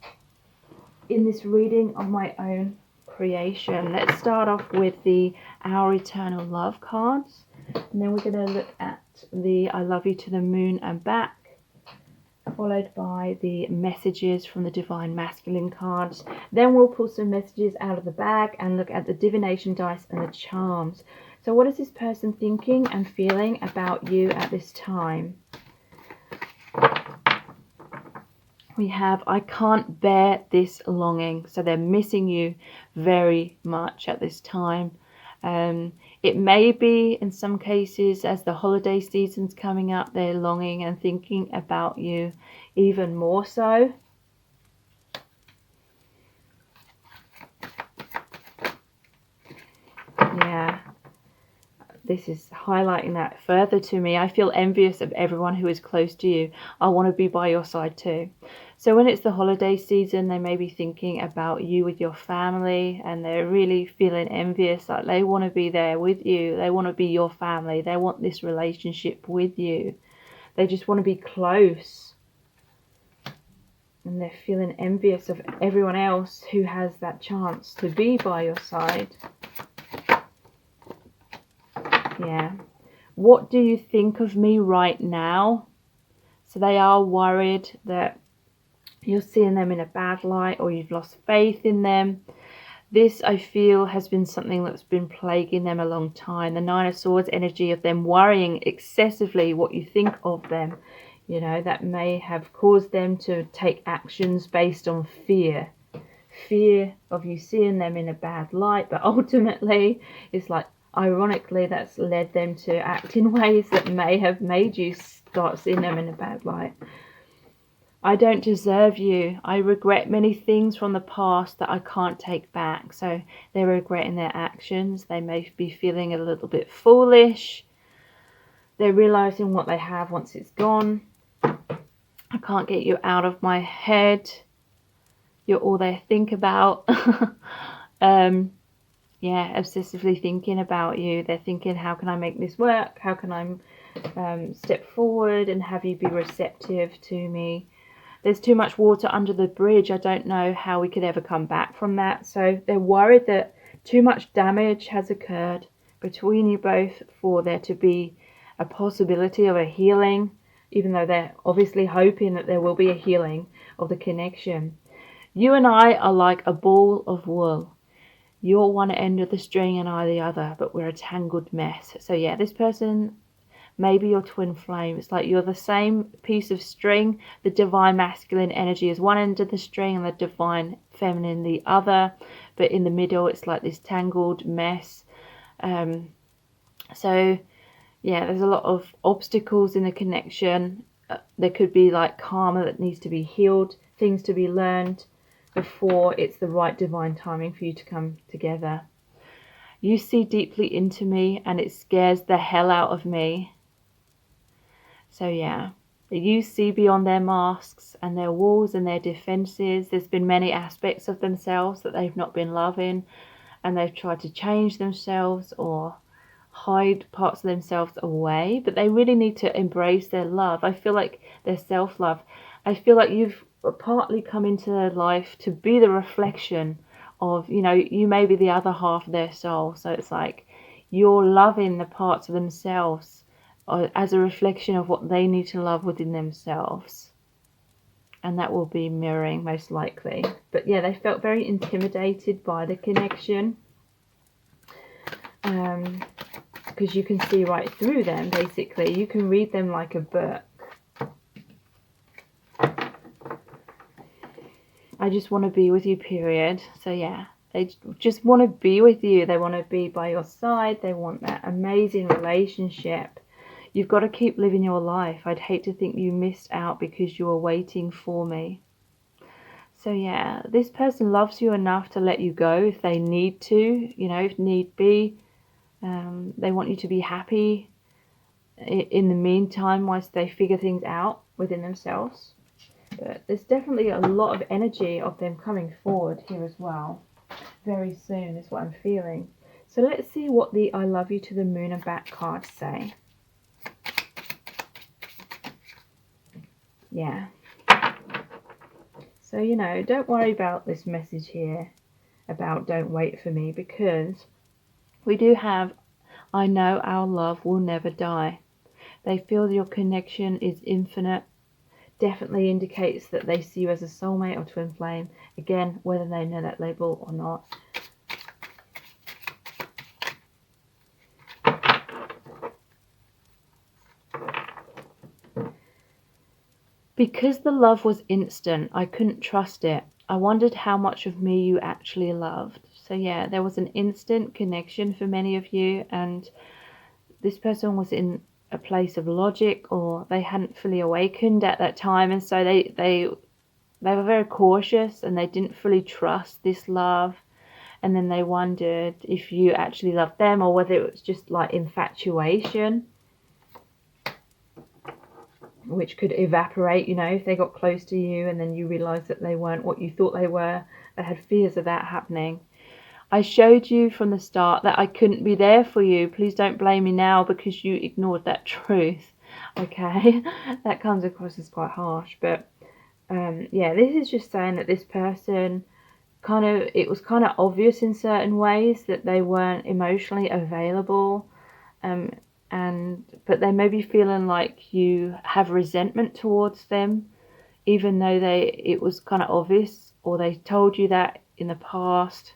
in this reading are my own creation. Let's start off with the Our Eternal Love cards, and then we're going to look at the I Love You to the Moon and Back, followed by the messages from the Divine Masculine cards. Then we'll pull some messages out of the bag and look at the divination dice and the charms. So what is this person thinking and feeling about you at this time? We have, I can't bear this longing. So they're missing you very much at this time. It may be, in some cases, as the holiday season's coming up, they're longing and thinking about you even more so. Yeah, this is highlighting that further to me. I feel envious of everyone who is close to you. I want to be by your side too. So when it's the holiday season, they may be thinking about you with your family, and they're really feeling envious, like they want to be there with you. They want to be your family. They want this relationship with you. They just want to be close. And they're feeling envious of everyone else who has that chance to be by your side. Yeah. What do you think of me right now? So they are worried that you're seeing them in a bad light, or you've lost faith in them. This, I feel, has been something that's been plaguing them a long time. The Nine of Swords energy of them worrying excessively what you think of them. You know, that may have caused them to take actions based on fear. Fear of you seeing them in a bad light. But ultimately, it's like, ironically, that's led them to act in ways that may have made you start seeing them in a bad light. I don't deserve you. I regret many things from the past that I can't take back. So they're regretting their actions. They may be feeling a little bit foolish. They're realizing what they have once it's gone. I can't get you out of my head. You're all they think about. Yeah, obsessively thinking about you. They're thinking, how can I make this work? How can I step forward and have you be receptive to me? There's too much water under the bridge. I don't know how we could ever come back from that. So they're worried that too much damage has occurred between you both for there to be a possibility of a healing, even though they're obviously hoping that there will be a healing of the connection. You and I are like a ball of wool. You're one end of the string and I the other, but we're a tangled mess. So yeah, this person maybe your twin flame. It's like you're the same piece of string. The divine masculine energy is one end of the string and the divine feminine the other, but in the middle it's like this tangled mess. So yeah, there's a lot of obstacles in the connection. There could be like karma that needs to be healed, things to be learned before it's the right divine timing for you to come together. You see deeply into me and it scares the hell out of me. So yeah, you see beyond their masks and their walls and their defenses. There's been many aspects of themselves that they've not been loving, and they've tried to change themselves or hide parts of themselves away, but they really need to embrace their love. I feel like their self-love. I feel like you've partly come into their life to be the reflection of, you know, you may be the other half of their soul. So it's like you're loving the parts of themselves as a reflection of what they need to love within themselves. And that will be mirroring most likely. But yeah, they felt very intimidated by the connection. Because you can see right through them, basically. You can read them like a book. I just want to be with you, period. So yeah, they just want to be with you. They want to be by your side. They want that amazing relationship. You've got to keep living your life. I'd hate to think you missed out because you were waiting for me. So yeah, this person loves you enough to let you go if they need to, you know, if need be. They want you to be happy in the meantime whilst they figure things out within themselves. But there's definitely a lot of energy of them coming forward here as well. Very soon is what I'm feeling. So let's see what the I love you to the moon and back cards say. Yeah. So, you know, don't worry about this message here about don't wait for me, because we do have, I know our love will never die. They feel your connection is infinite. Definitely indicates that they see you as a soulmate or twin flame. Again, whether they know that label or not. Because the love was instant, I couldn't trust it. I wondered how much of me you actually loved. So yeah, there was an instant connection for many of you, and this person was in a place of logic, or they hadn't fully awakened at that time, and so they were very cautious and they didn't fully trust this love. And then they wondered if you actually loved them, or whether it was just like infatuation, which could evaporate, you know, if they got close to you and then you realized that they weren't what you thought they were. They had fears of that happening. I showed you from the start that I couldn't be there for you. Please don't blame me now because you ignored that truth. Okay, that comes across as quite harsh, but yeah, this is just saying that this person it was kind of obvious in certain ways that they weren't emotionally available, but they may be feeling like you have resentment towards them, even though it was kind of obvious, or they told you that in the past.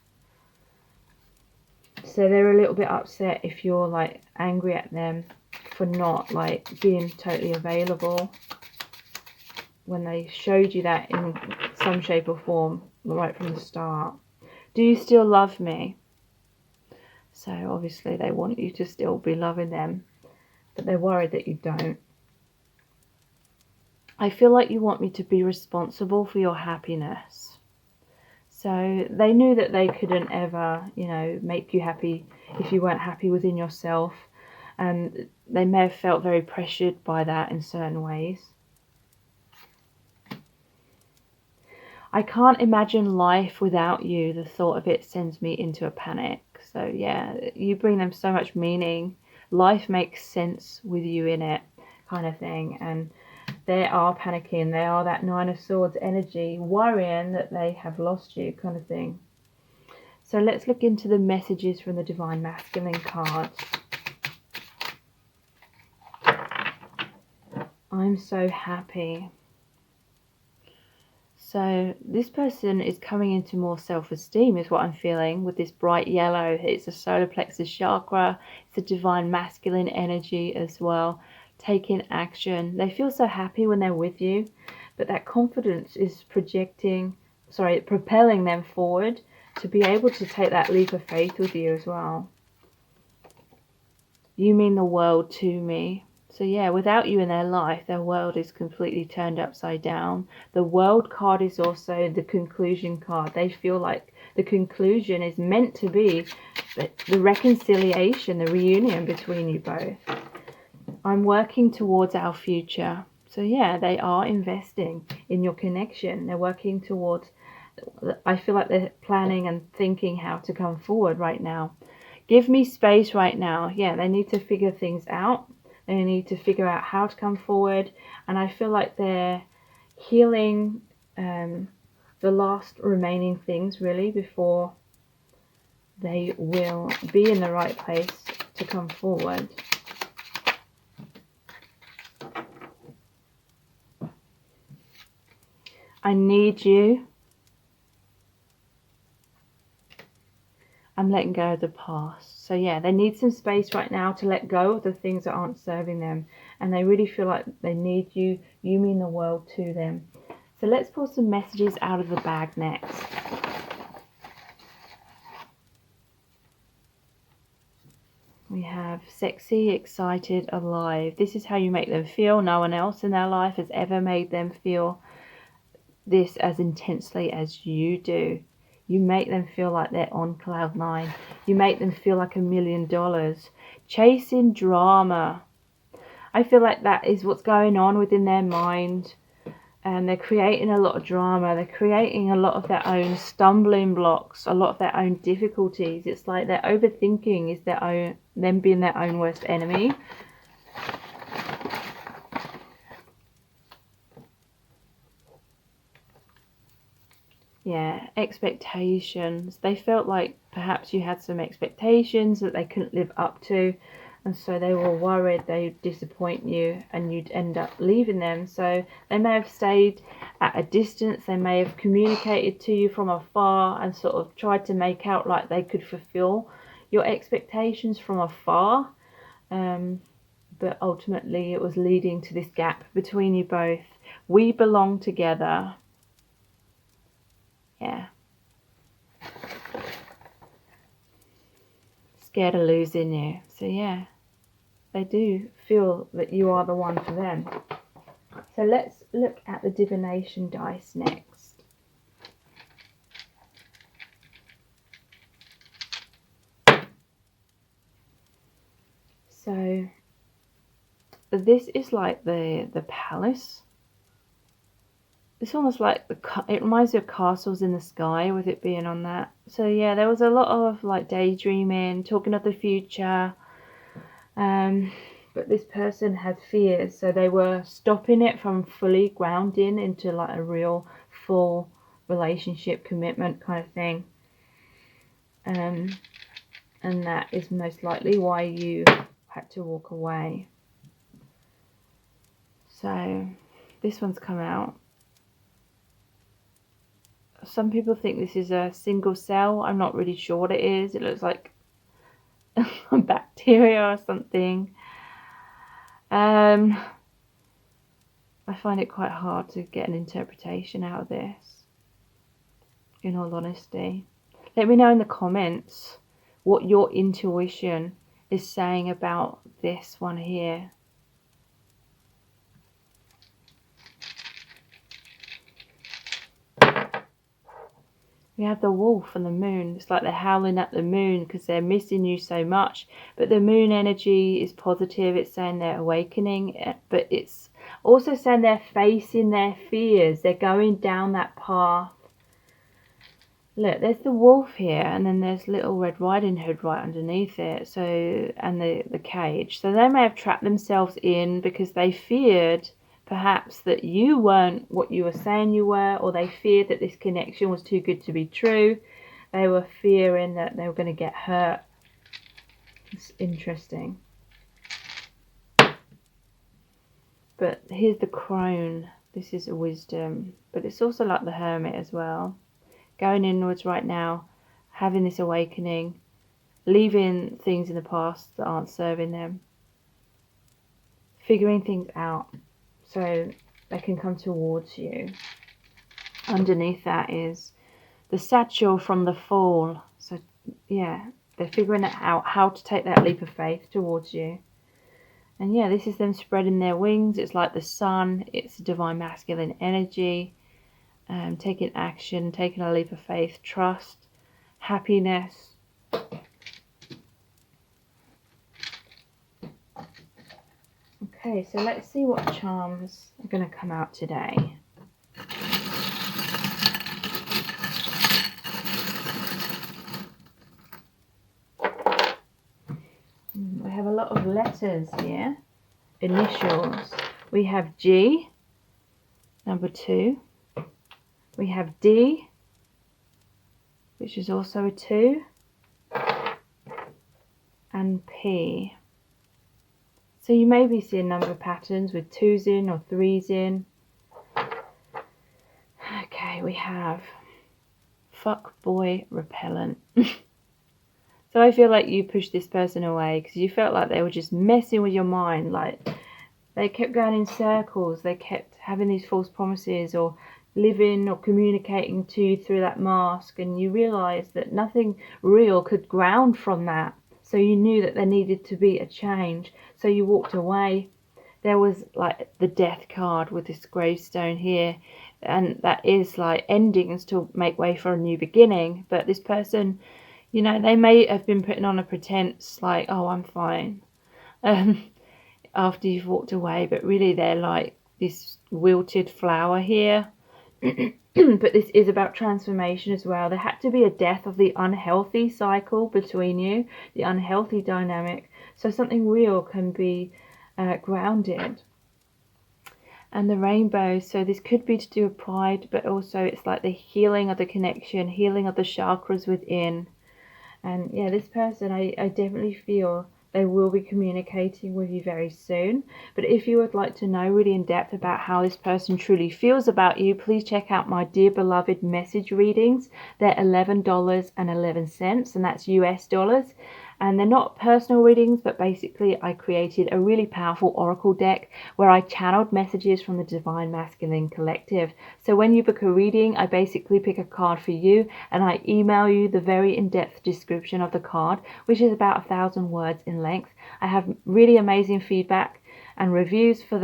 So they're a little bit upset if you're like angry at them for not like being totally available when they showed you that in some shape or form right from the start. Do you still love me? So obviously they want you to still be loving them, but they're worried that you don't. I feel like you want me to be responsible for your happiness. So they knew that they couldn't ever, you know, make you happy if you weren't happy within yourself. And they may have felt very pressured by that in certain ways. I can't imagine life without you. The thought of it sends me into a panic. So yeah, you bring them so much meaning. Life makes sense with you in it, kind of thing. And they are panicking. They are that Nine of Swords energy, worrying that they have lost you, kind of thing. So let's look into the messages from the Divine Masculine cards. I'm so happy. So this person is coming into more self-esteem is what I'm feeling with this bright yellow. It's a solar plexus chakra. It's a divine masculine energy as well. taking action. They feel so happy when they're with you, but that confidence is propelling them forward to be able to take that leap of faith with you as well. You mean the world to me. So yeah, without you in their life, their world is completely turned upside down. The World card is also the conclusion card. They feel like the conclusion is meant to be the reconciliation, the reunion between you both. I'm working towards our future. So yeah, they are investing in your connection. They're working towards, I feel like they're planning and thinking how to come forward right now. Give me space right now. Yeah, they need to figure things out. They need to figure out how to come forward. And I feel like they're healing the last remaining things really before they will be in the right place to come forward. I need you. I'm letting go of the past. So yeah, they need some space right now to let go of the things that aren't serving them. And they really feel like they need you. You mean the world to them. So let's pull some messages out of the bag next. We have sexy, excited, alive. This is how you make them feel. No one else in their life has ever made them feel this as intensely as you do. You make them feel like they're on cloud nine. You make them feel like $1 million. Chasing drama. I feel like that is what's going on within their mind. And they're creating a lot of drama. They're creating a lot of their own stumbling blocks, a lot of their own difficulties. It's like their overthinking is them being their own worst enemy. Yeah, expectations. They felt like perhaps you had some expectations that they couldn't live up to, and so they were worried they'd disappoint you and you'd end up leaving them. So they may have stayed at a distance. They may have communicated to you from afar and sort of tried to make out like they could fulfill your expectations from afar. But ultimately it was leading to this gap between you both. We belong together. Yeah. Scared of losing you. So yeah, they do feel that you are the one for them. So let's look at the divination dice next. So this is like the palace. It's almost like it reminds me of castles in the sky with it being on that. So yeah, there was a lot of like daydreaming, talking of the future. But this person had fears, so they were stopping it from fully grounding into like a real full relationship commitment kind of thing. And that is most likely why you had to walk away. So this one's come out. Some people think this is a single cell. I'm not really sure what it is. It looks like a bacteria or something. I find it quite hard to get an interpretation out of this, in all honesty. Let me know in the comments what your intuition is saying about this one here. We have the wolf and the moon. It's like they're howling at the moon because they're missing you so much. But the moon energy is positive. It's saying they're awakening. But it's also saying they're facing their fears. They're going down that path. Look, there's the wolf here. And then there's little Red Riding Hood right underneath it. So, and the cage. So they may have trapped themselves in because they feared perhaps that you weren't what you were saying you were, or they feared that this connection was too good to be true. They were fearing that they were going to get hurt. It's interesting. But here's the crone. This is a wisdom, but it's also like the hermit as well. Going inwards right now, having this awakening, leaving things in the past that aren't serving them. figuring things out so they can come towards you. Underneath that is the satchel from the fall. So yeah, they're figuring out how to take that leap of faith towards you. And yeah, this is them spreading their wings. It's like the sun. It's divine masculine energy. Taking action, taking a leap of faith, trust, happiness. Okay, so let's see what charms are going to come out today. We have a lot of letters here, initials. We have G, number 2. We have D, which is also a 2, and P. So you may be seeing number patterns with 2s in or 3s in. Okay, we have fuck boy repellent. So I feel like you pushed this person away because you felt like they were just messing with your mind. Like they kept going in circles. They kept having these false promises or living or communicating to you through that mask. And you realised that nothing real could ground from that. So you knew that there needed to be a change. So you walked away. There was like the death card with this gravestone here. And that is like endings to make way for a new beginning. But this person, you know, they may have been putting on a pretense like, oh, I'm fine, after you've walked away. But really they're like this wilted flower here. But this is about transformation as well. There had to be a death of the unhealthy cycle between you, the unhealthy dynamic, so something real can be grounded. And the rainbow, so this could be to do with pride, but also it's like the healing of the connection, healing of the chakras within. And yeah, this person, I definitely feel they will be communicating with you very soon. But if you would like to know really in depth about how this person truly feels about you, please check out my Dear Beloved message readings. They're $11.11, and that's US dollars. And they're not personal readings, but basically I created a really powerful oracle deck where I channeled messages from the Divine Masculine Collective. So when you book a reading, I basically pick a card for you and I email you the very in-depth description of the card, which is about 1,000 words in length. I have really amazing feedback and reviews for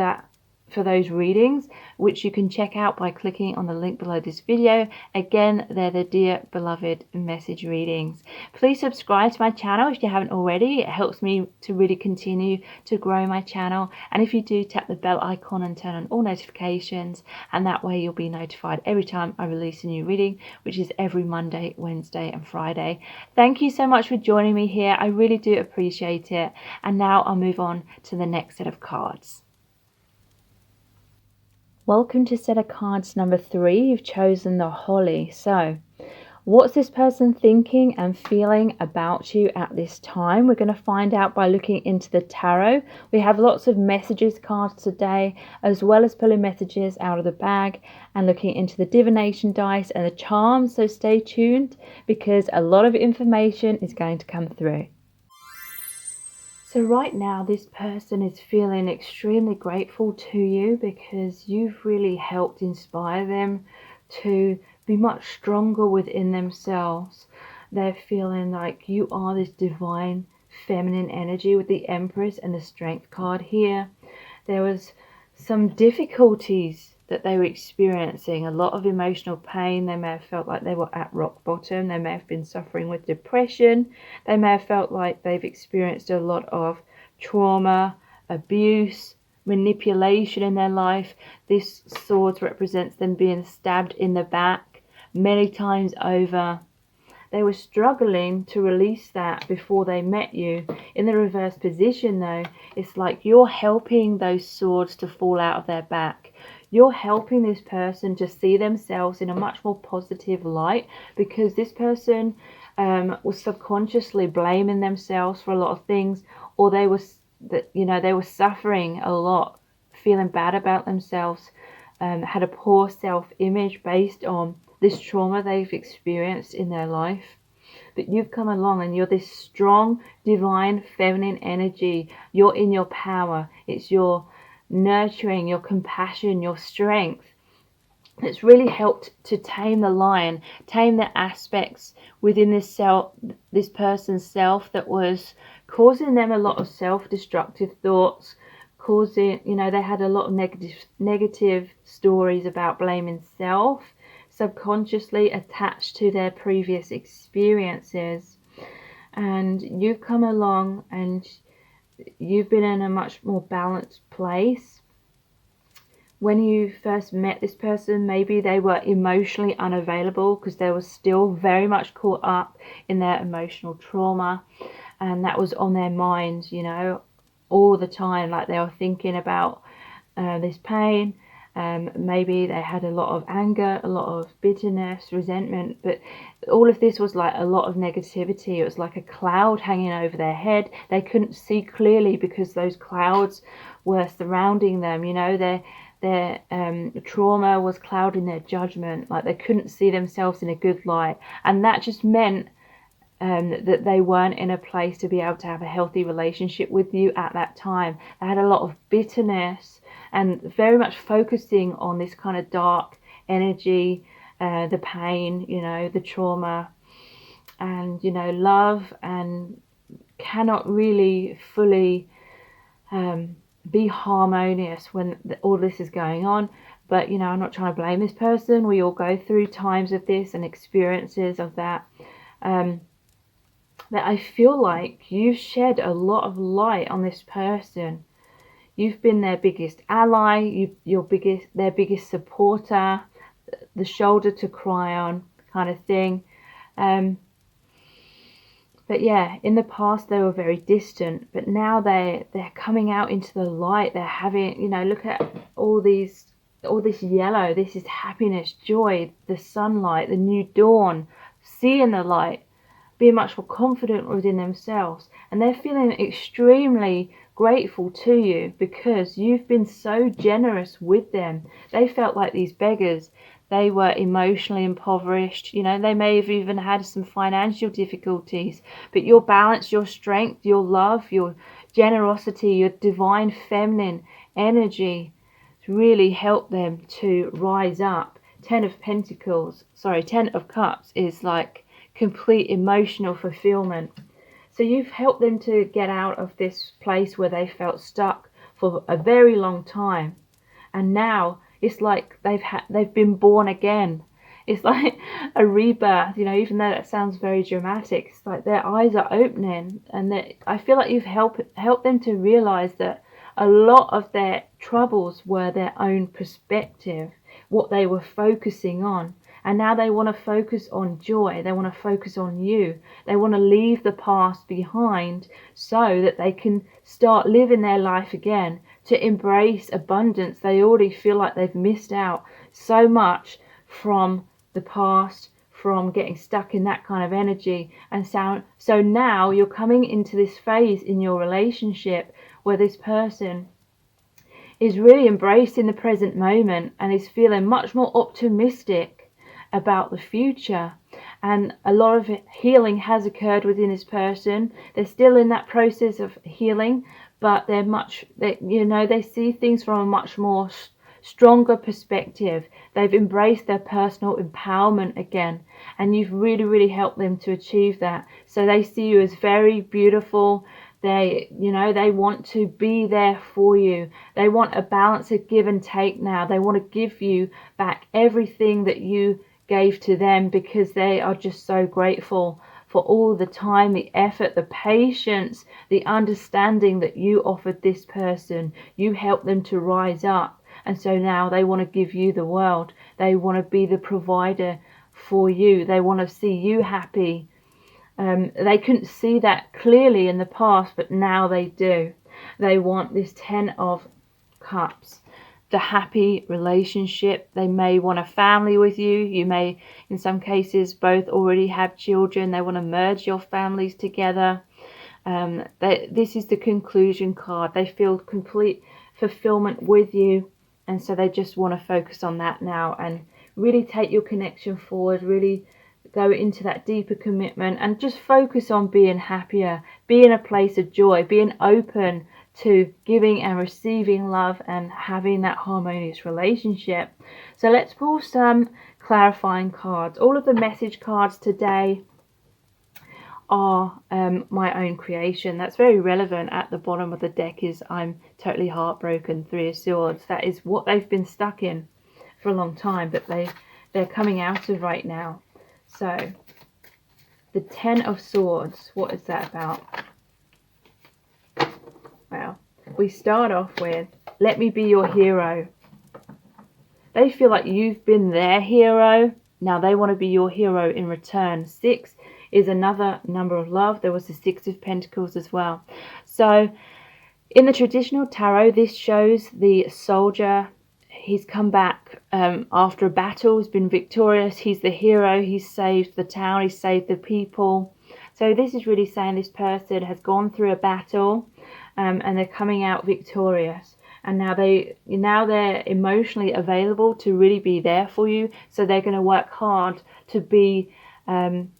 those readings, which you can check out by clicking on the link below this video. Again, they're the Dear Beloved message readings. Please subscribe to my channel if you haven't already. It helps me to really continue to grow my channel. And if you do, tap the bell icon and turn on all notifications, and that way you'll be notified every time I release a new reading, which is every Monday, Wednesday and Friday. Thank you so much for joining me here. I really do appreciate it. And now I'll move on to the next set of cards. Welcome to set of cards number 3. You've chosen the Holly. So what's this person thinking and feeling about you at this time? We're going to find out by looking into the tarot. We have lots of messages cards today, as well as pulling messages out of the bag and looking into the divination dice and the charms. So stay tuned because a lot of information is going to come through. So right now, this person is feeling extremely grateful to you because you've really helped inspire them to be much stronger within themselves. They're feeling like you are this divine feminine energy with the Empress and the Strength card here. There was some difficulties that they were experiencing, a lot of emotional pain. They may have felt like they were at rock bottom. They may have been suffering with depression. They may have felt like they've experienced a lot of trauma, abuse, manipulation in their life. This sword represents them being stabbed in the back many times over. They were struggling to release that before they met you. In the reverse position though, it's like you're helping those swords to fall out of their back. You're helping this person to see themselves in a much more positive light, because this person was subconsciously blaming themselves for a lot of things, or they were suffering a lot, feeling bad about themselves, had a poor self-image based on this trauma they've experienced in their life. But you've come along and you're this strong, divine, feminine energy. You're in your power. It's your nurturing, your compassion, your strength. It's really helped to tame the lion, tame the aspects within this person's self that was causing them a lot of self-destructive thoughts, causing, they had a lot of negative stories about blaming self, subconsciously attached to their previous experiences. And you've come along and you've been in a much more balanced place. When you first met this person, maybe they were emotionally unavailable because they were still very much caught up in their emotional trauma, and that was on their minds, all the time. Like they were thinking about this pain. Maybe they had a lot of anger, a lot of bitterness, resentment, but all of this was like a lot of negativity. It was like a cloud hanging over their head. They couldn't see clearly because those clouds were surrounding them. Their trauma was clouding their judgment. Like they couldn't see themselves in a good light, and that just meant that they weren't in a place to be able to have a healthy relationship with you at that time. They had a lot of bitterness and very much focusing on this kind of dark energy, the pain, the trauma, and love, and cannot really fully be harmonious when all this is going on. But I'm not trying to blame this person. We all go through times of this and experiences of that. That I feel like you've shed a lot of light on this person. You've been their biggest ally, their biggest supporter, the shoulder to cry on kind of thing. But yeah, in the past they were very distant, but now they're coming out into the light. They're having, look at all this yellow. This is happiness, joy, the sunlight, the new dawn, seeing the light, being much more confident within themselves. And they're feeling extremely grateful to you because you've been so generous with them. They felt like these beggars. They were emotionally impoverished. They may have even had some financial difficulties, but your balance, your strength, your love, your generosity, your divine feminine energy really helped them to rise up. 10 of Cups is like complete emotional fulfillment. So you've helped them to get out of this place where they felt stuck for a very long time. And now it's like they've been born again. It's like a rebirth, even though that sounds very dramatic. It's like their eyes are opening, and I feel like you've helped them to realize that a lot of their troubles were their own perspective, what they were focusing on. And now they want to focus on joy. They want to focus on you. They want to leave the past behind so that they can start living their life again, to embrace abundance. They already feel like they've missed out so much from the past, from getting stuck in that kind of energy. And so now you're coming into this phase in your relationship where this person is really embracing the present moment and is feeling much more optimistic about the future. And a lot of healing has occurred within this person. They're still in that process of healing, but they see things from a much more stronger perspective. They've embraced their personal empowerment again, and you've really, really helped them to achieve that. So they see you as very beautiful. They want to be there for you. They want a balance of give and take now. They want to give you back everything that you gave to them, because they are just so grateful for all the time, the effort, the patience, the understanding that you offered this person. You helped them to rise up, and so now they want to give you the world. They want to be the provider for you. They want to see you happy. They couldn't see that clearly in the past, but now they do. They want this 10 of Cups, the happy relationship. They may want a family with you. You may, in some cases, both already have children. They want to merge your families together. This is the conclusion card. They feel complete fulfillment with you, and so they just want to focus on that now and really take your connection forward, really go into that deeper commitment and just focus on being happier, be in a place of joy, being open to giving and receiving love and having that harmonious relationship. So let's pull some clarifying cards. All of the message cards today are my own creation. That's very relevant. At the bottom of the deck is I'm totally heartbroken, Three of Swords. That is what they've been stuck in for a long time, but they're coming out of right now. So the Ten of Swords, what is that about? Well, we start off with, let me be your hero. They feel like you've been their hero. Now they want to be your hero in return. 6 is another number of love. There was the 6 of Pentacles as well. So in the traditional tarot, this shows the soldier. He's come back after a battle. He's been victorious. He's the hero. He's saved the town. He's saved the people. So this is really saying this person has gone through a battle and they're coming out victorious. And now they're emotionally available to really be there for you. So they're going to work hard to be in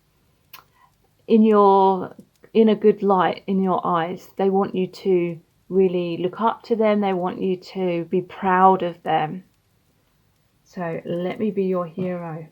a good light in your eyes. They want you to really look up to them. They want you to be proud of them. So let me be your hero.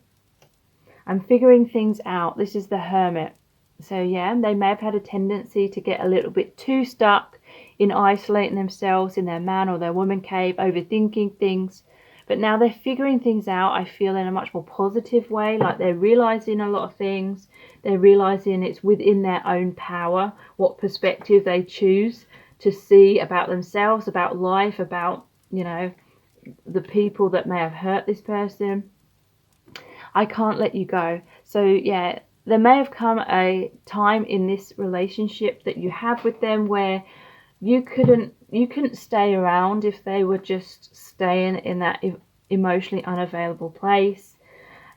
I'm figuring things out. This is the Hermit. So yeah, they may have had a tendency to get a little bit too stuck in isolating themselves in their man or their woman cave, overthinking things. But now they're figuring things out, I feel, in a much more positive way. Like they're realizing a lot of things. They're realizing it's within their own power what perspective they choose to see about themselves, about life, about, you know, the people that may have hurt this person. I can't let you go. So yeah, there may have come a time in this relationship that you have with them where you couldn't stay around if they were just staying in that emotionally unavailable place.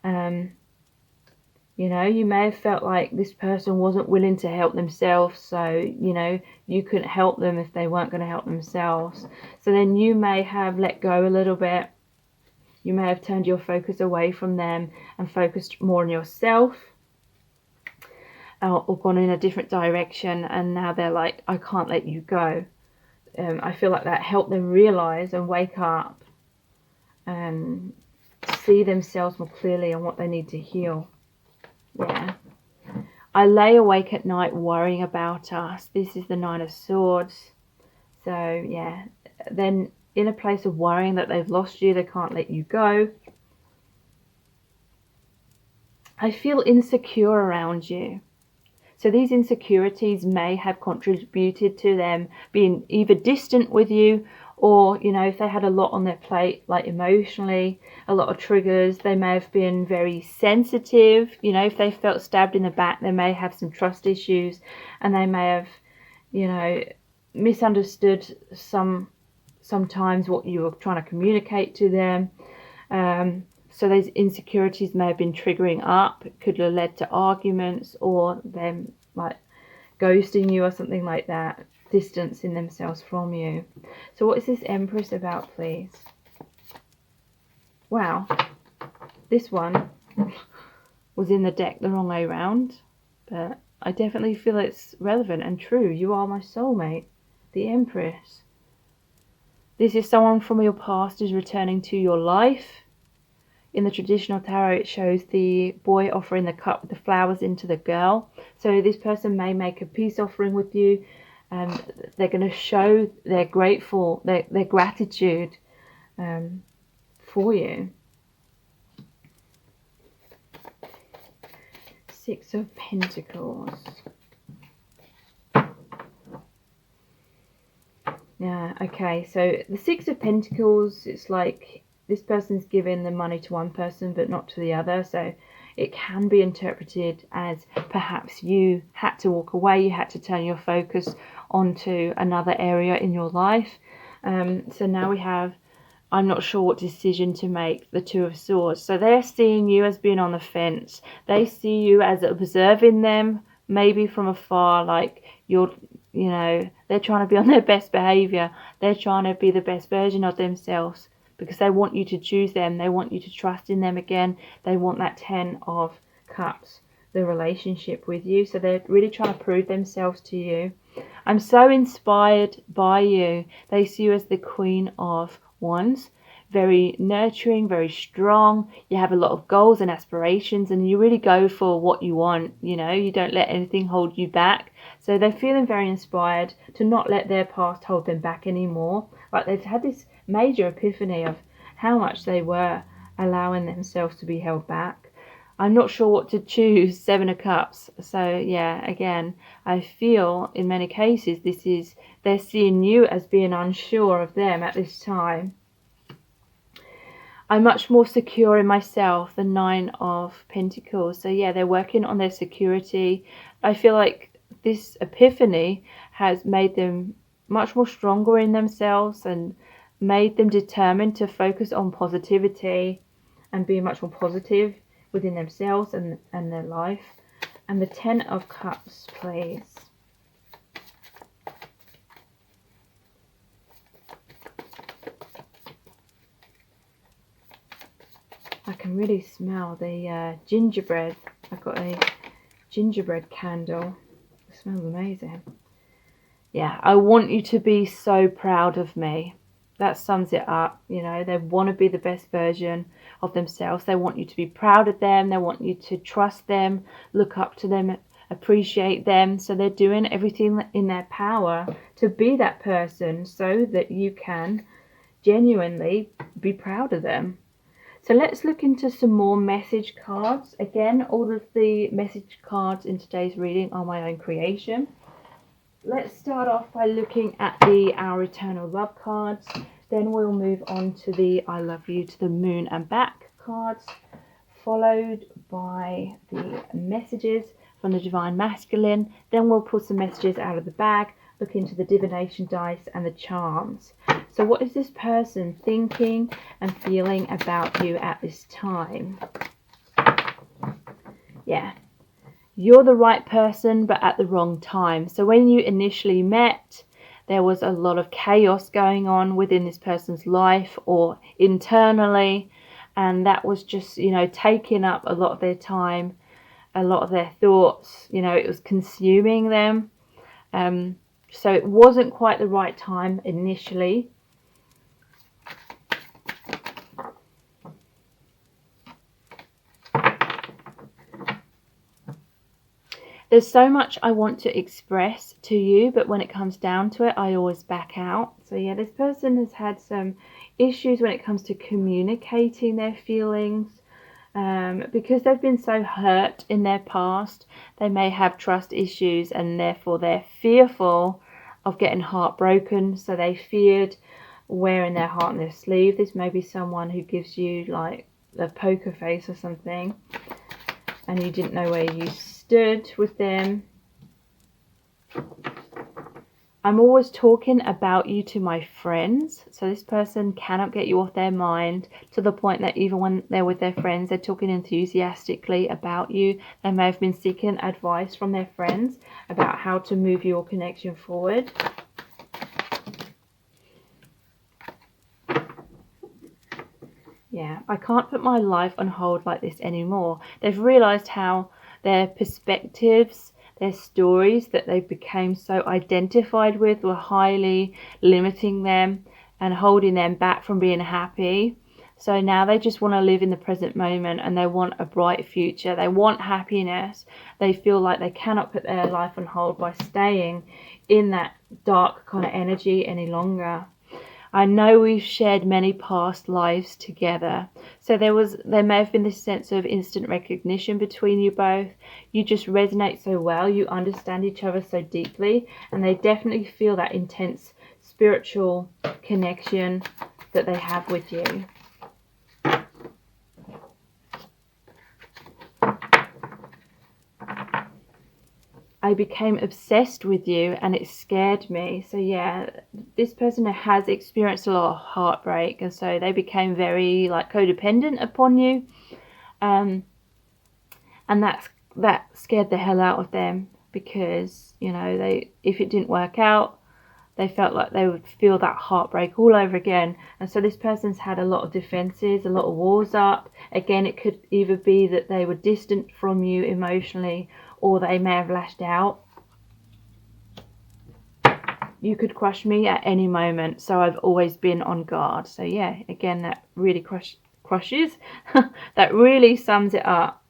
You know, you may have felt like this person wasn't willing to help themselves, so, you know, you couldn't help them if they weren't going to help themselves. So then you may have let go a little bit. You may have turned your focus away from them and focused more on yourself, or gone in a different direction, and now they're like, I can't let you go. I feel like that helped them realize and wake up and see themselves more clearly and what they need to heal. Yeah. I lay awake at night worrying about us. This is the Nine of Swords. So yeah, then in a place of worrying that they've lost you, they can't let you go. I feel insecure around you. So these insecurities may have contributed to them being either distant with you, or, you know, if they had a lot on their plate, like emotionally, a lot of triggers, they may have been very sensitive. You know, if they felt stabbed in the back, they may have some trust issues, and they may have, you know, misunderstood sometimes what you were trying to communicate to them. So those insecurities may have been triggering up. It could have led to arguments or them like ghosting you or something like that, distancing themselves from you. So what is this Empress about, please? Wow, this one was in the deck the wrong way around, but I definitely feel it's relevant and true. You are my soulmate, the Empress. This is someone from your past who's returning to your life. In the traditional tarot, it shows the boy offering the cup with the flowers into the girl. So this person may make a peace offering with you, and they're going to show their their gratitude for you. 6 of Pentacles. Yeah, okay, so the 6 of Pentacles, it's like this person's giving the money to one person but not to the other. So it can be interpreted as perhaps you had to walk away, you had to turn your focus onto another area in your life. So now we have, I'm not sure what decision to make, the Two of Swords. So they're seeing you as being on the fence. They see you as observing them, maybe from afar, like you're, you know, they're trying to be on their best behavior. They're trying to be the best version of themselves because they want you to choose them. They want you to trust in them again. They want that 10 of Cups, the relationship with you. So they're really trying to prove themselves to you. I'm so inspired by you. They see you as the Queen of Wands. Very nurturing, very strong. You have a lot of goals and aspirations, and you really go for what you want. You know, you don't let anything hold you back. So they're feeling very inspired to not let their past hold them back anymore. Like they've had this major epiphany of how much they were allowing themselves to be held back. I'm not sure what to choose. 7 of Cups. So yeah, again, I feel in many cases they're seeing you as being unsure of them at this time. I'm much more secure in myself, the 9 of Pentacles. So yeah, they're working on their security. I feel like this epiphany has made them much more stronger in themselves and made them determined to focus on positivity and be much more positive within themselves and their life. And the 10 of Cups, please. I can really smell the gingerbread. I've got a gingerbread candle. It smells amazing. Yeah, I want you to be so proud of me. That sums it up. You know, they want to be the best version of themselves. They want you to be proud of them. They want you to trust them, look up to them, appreciate them. So they're doing everything in their power to be that person so that you can genuinely be proud of them. So let's look into some more message cards. Again, all of the message cards in today's reading are my own creation. Let's start off by looking at the Our Eternal Love cards. Then we'll move on to the I Love You to the Moon and Back cards, followed by the messages from the Divine Masculine. Then we'll pull some messages out of the bag, look into the divination dice and the charms. So what is this person thinking and feeling about you at this time? Yeah. You're the right person, but at the wrong time. So when you initially met, there was a lot of chaos going on within this person's life or internally. And that was just, you know, taking up a lot of their time, a lot of their thoughts. You know, it was consuming them. So it wasn't quite the right time initially. There's so much I want to express to you, but when it comes down to it, I always back out. So yeah, this person has had some issues when it comes to communicating their feelings. Because they've been so hurt in their past, they may have trust issues and therefore they're fearful of getting heartbroken. So they feared wearing their heart on their sleeve. This may be someone who gives you like a poker face or something and you didn't know where you stood with them. I'm always talking about you to my friends. So this person cannot get you off their mind to the point that even when they're with their friends, they're talking enthusiastically about you. They may have been seeking advice from their friends about how to move your connection forward. Yeah, I can't put my life on hold like this anymore. They've realized how their perspectives, their stories that they became so identified with were highly limiting them and holding them back from being happy. So now they just want to live in the present moment and they want a bright future. They want happiness. They feel like they cannot put their life on hold by staying in that dark kind of energy any longer. I know we've shared many past lives together. So there may have been this sense of instant recognition between you both. You just resonate so well. You understand each other so deeply. And they definitely feel that intense spiritual connection that they have with you. I became obsessed with you and it scared me. So yeah, this person has experienced a lot of heartbreak and so they became very like codependent upon you. And that scared the hell out of them because, you know, if it didn't work out, they felt like they would feel that heartbreak all over again. And so this person's had a lot of defenses, a lot of walls up, Again, it could either be that they were distant from you emotionally, or they may have lashed out. You could crush me at any moment, so I've always been on guard. So yeah, again, that really crushes. That really sums it up.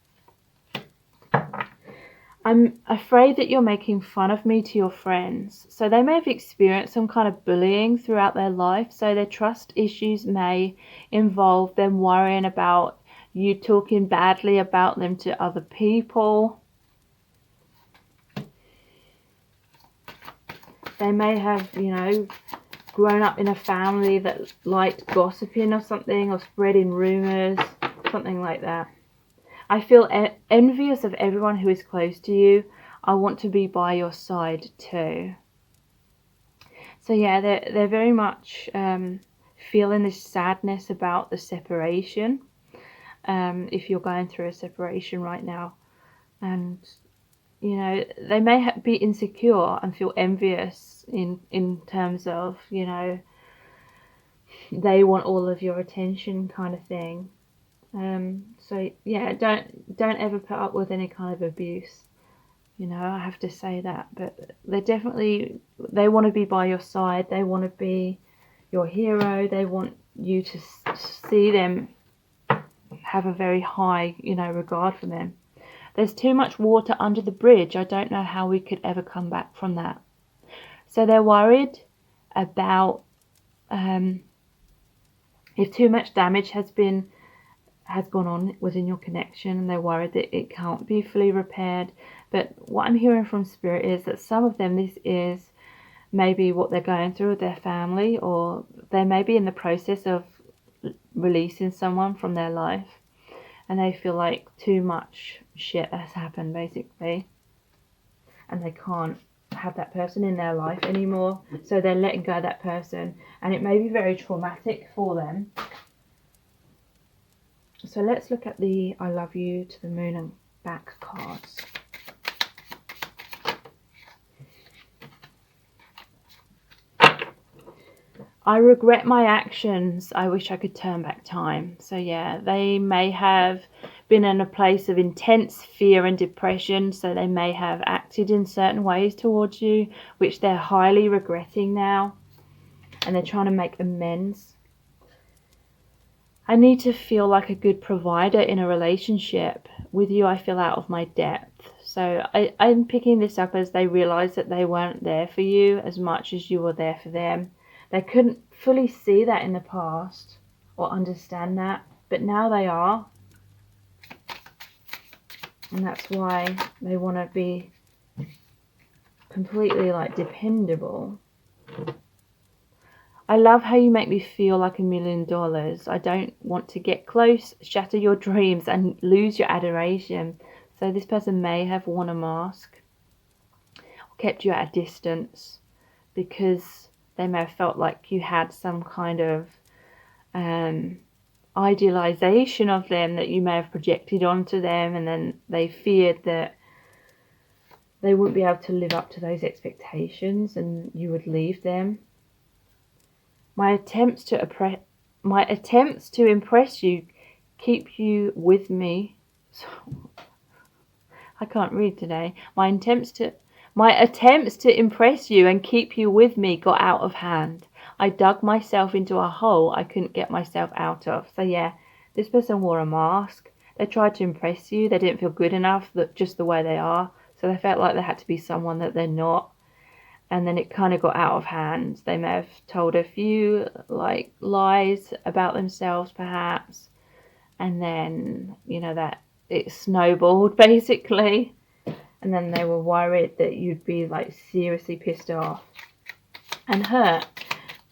I'm afraid that you're making fun of me to your friends. So they may have experienced some kind of bullying throughout their life. So their trust issues may involve them worrying about you talking badly about them to other people. They may have, grown up in a family that liked gossiping or something, or spreading rumors, something like that. I feel envious of everyone who is close to you. I want to be by your side too. So yeah, they're very much feeling this sadness about the separation. If you're going through a separation right now, and they may be insecure and feel envious in terms of, they want all of your attention kind of thing. So yeah, don't ever put up with any kind of abuse. I have to say that, but they want to be by your side. They want to be your hero. They want you to see them, have a very high, regard for them. There's too much water under the bridge. I don't know how we could ever come back from that. So they're worried about if too much damage has gone on within your connection, and they're worried that it can't be fully repaired. But what I'm hearing from Spirit is that some of them, this is maybe what they're going through with their family, or they may be in the process of releasing someone from their life, and they feel like too much shit has happened basically, and they can't have that person in their life anymore, so they're letting go of that person, and it may be very traumatic for them. So let's look at the I love you to the moon and back cards. I regret my actions. I wish I could turn back time. So yeah, they may have been in a place of intense fear and depression. So they may have acted in certain ways towards you, which they're highly regretting now. And they're trying to make amends. I need to feel like a good provider in a relationship. With you, I feel out of my depth. So I'm picking this up as they realize that they weren't there for you as much as you were there for them. They couldn't fully see that in the past or understand that, but now they are. And that's why they want to be completely dependable. I love how you make me feel like $1 million. I don't want to get close, shatter your dreams, and lose your adoration. So this person may have worn a mask or kept you at a distance because they may have felt like you had some kind of idealization of them that you may have projected onto them, and then they feared that they wouldn't be able to live up to those expectations and you would leave them. My attempts to impress you keep you with me. I can't read today. My attempts to impress you and keep you with me got out of hand. I dug myself into a hole I couldn't get myself out of. So yeah, this person wore a mask. They tried to impress you. They didn't feel good enough, just the way they are. So they felt like they had to be someone that they're not. And then it kind of got out of hand. They may have told a few lies about themselves perhaps. And then, that it snowballed basically. And then they were worried that you'd be seriously pissed off and hurt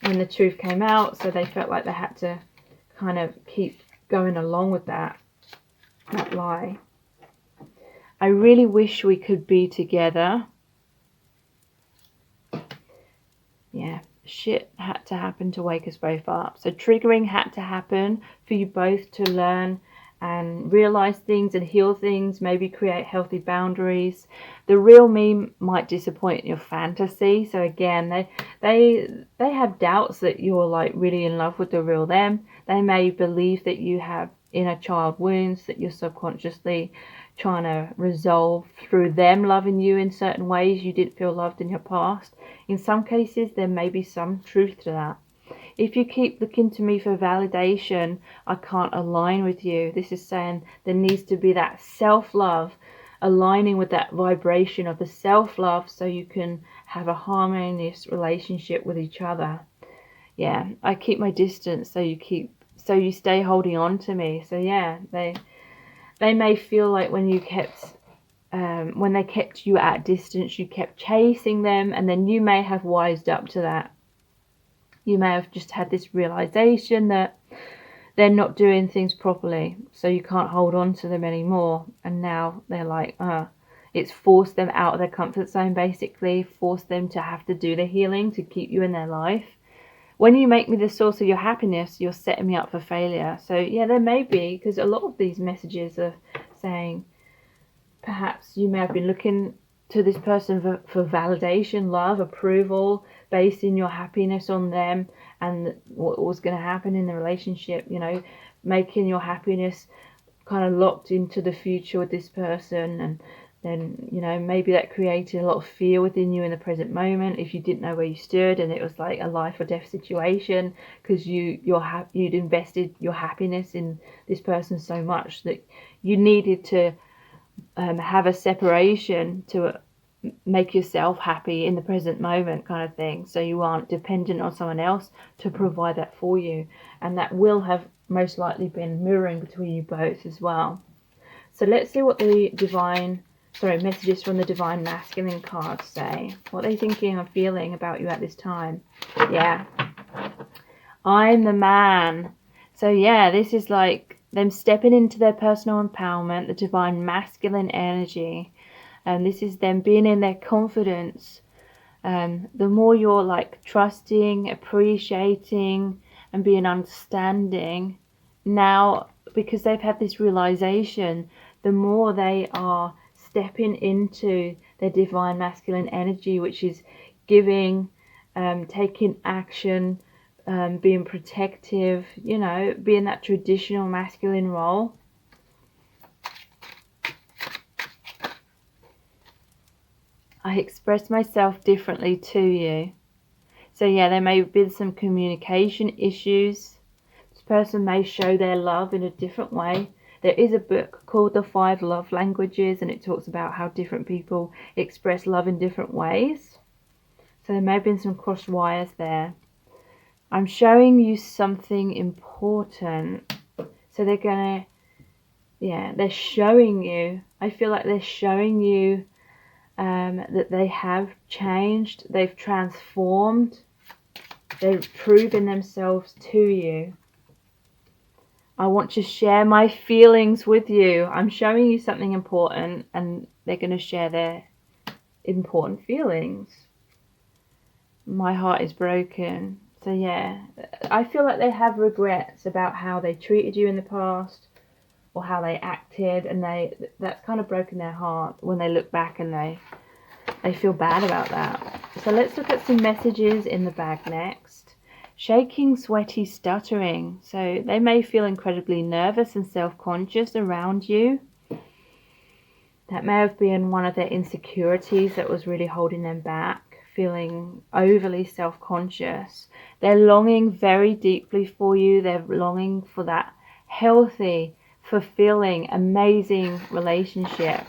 when the truth came out. So they felt like they had to kind of keep going along with that lie. I really wish we could be together. Yeah, shit had to happen to wake us both up. So triggering had to happen for you both to learn and realize things and heal things, maybe create healthy boundaries. The real me might disappoint your fantasy. So again, they have doubts that you're really in love with the real them. They may believe that you have inner child wounds that you're subconsciously trying to resolve through them loving you in certain ways you didn't feel loved in your past. In some cases, there may be some truth to that. If you keep looking to me for validation, I can't align with you. This is saying there needs to be that self-love, aligning with that vibration of the self-love so you can have a harmonious relationship with each other. Yeah, I keep my distance so you stay holding on to me. So yeah, they may feel like when they kept you at distance, you kept chasing them, and then you may have wised up to that. You may have just had this realization that they're not doing things properly, so you can't hold on to them anymore. And now they're like, it's forced them out of their comfort zone, basically, forced them to have to do the healing to keep you in their life. When you make me the source of your happiness, you're setting me up for failure. So yeah, there may be, because a lot of these messages are saying, perhaps you may have been looking to this person for validation, love, approval, basing your happiness on them and what was going to happen in the relationship, making your happiness kind of locked into the future with this person. And then, maybe that created a lot of fear within you in the present moment if you didn't know where you stood and it was like a life or death situation, because you'd invested your happiness in this person so much that you needed to have a separation to make yourself happy in the present moment, kind of thing, so you aren't dependent on someone else to provide that for you. And that will have most likely been mirroring between you both as well. So let's see what the messages from the Divine Masculine cards say. What are they thinking and feeling about you at this time? Yeah, I'm the man. So yeah, this is like them stepping into their personal empowerment, the Divine Masculine energy. And this is them being in their confidence. The more you're like trusting, appreciating, and being understanding now, because they've had this realization, the more they are stepping into their Divine Masculine energy, which is giving, taking action, being protective, being that traditional masculine role. I express myself differently to you. So yeah, there may have been some communication issues. This person may show their love in a different way. There is a book called The 5 Love Languages, and it talks about how different people express love in different ways. So there may have been some crossed wires there. I'm showing you something important. So they're showing you. I feel like they're showing you that they have changed, they've transformed, they've proven themselves to you. I want to share my feelings with you. I'm showing you something important, and they're going to share their important feelings. My heart is broken. So yeah, I feel like they have regrets about how they treated you in the past or how they acted, and that's kind of broken their heart when they look back and they feel bad about that. So let's look at some messages in the bag next. Shaking, sweaty, stuttering. So they may feel incredibly nervous and self-conscious around you. That may have been one of their insecurities that was really holding them back, feeling overly self-conscious. They're longing very deeply for you. They're longing for that healthy, fulfilling, amazing relationship.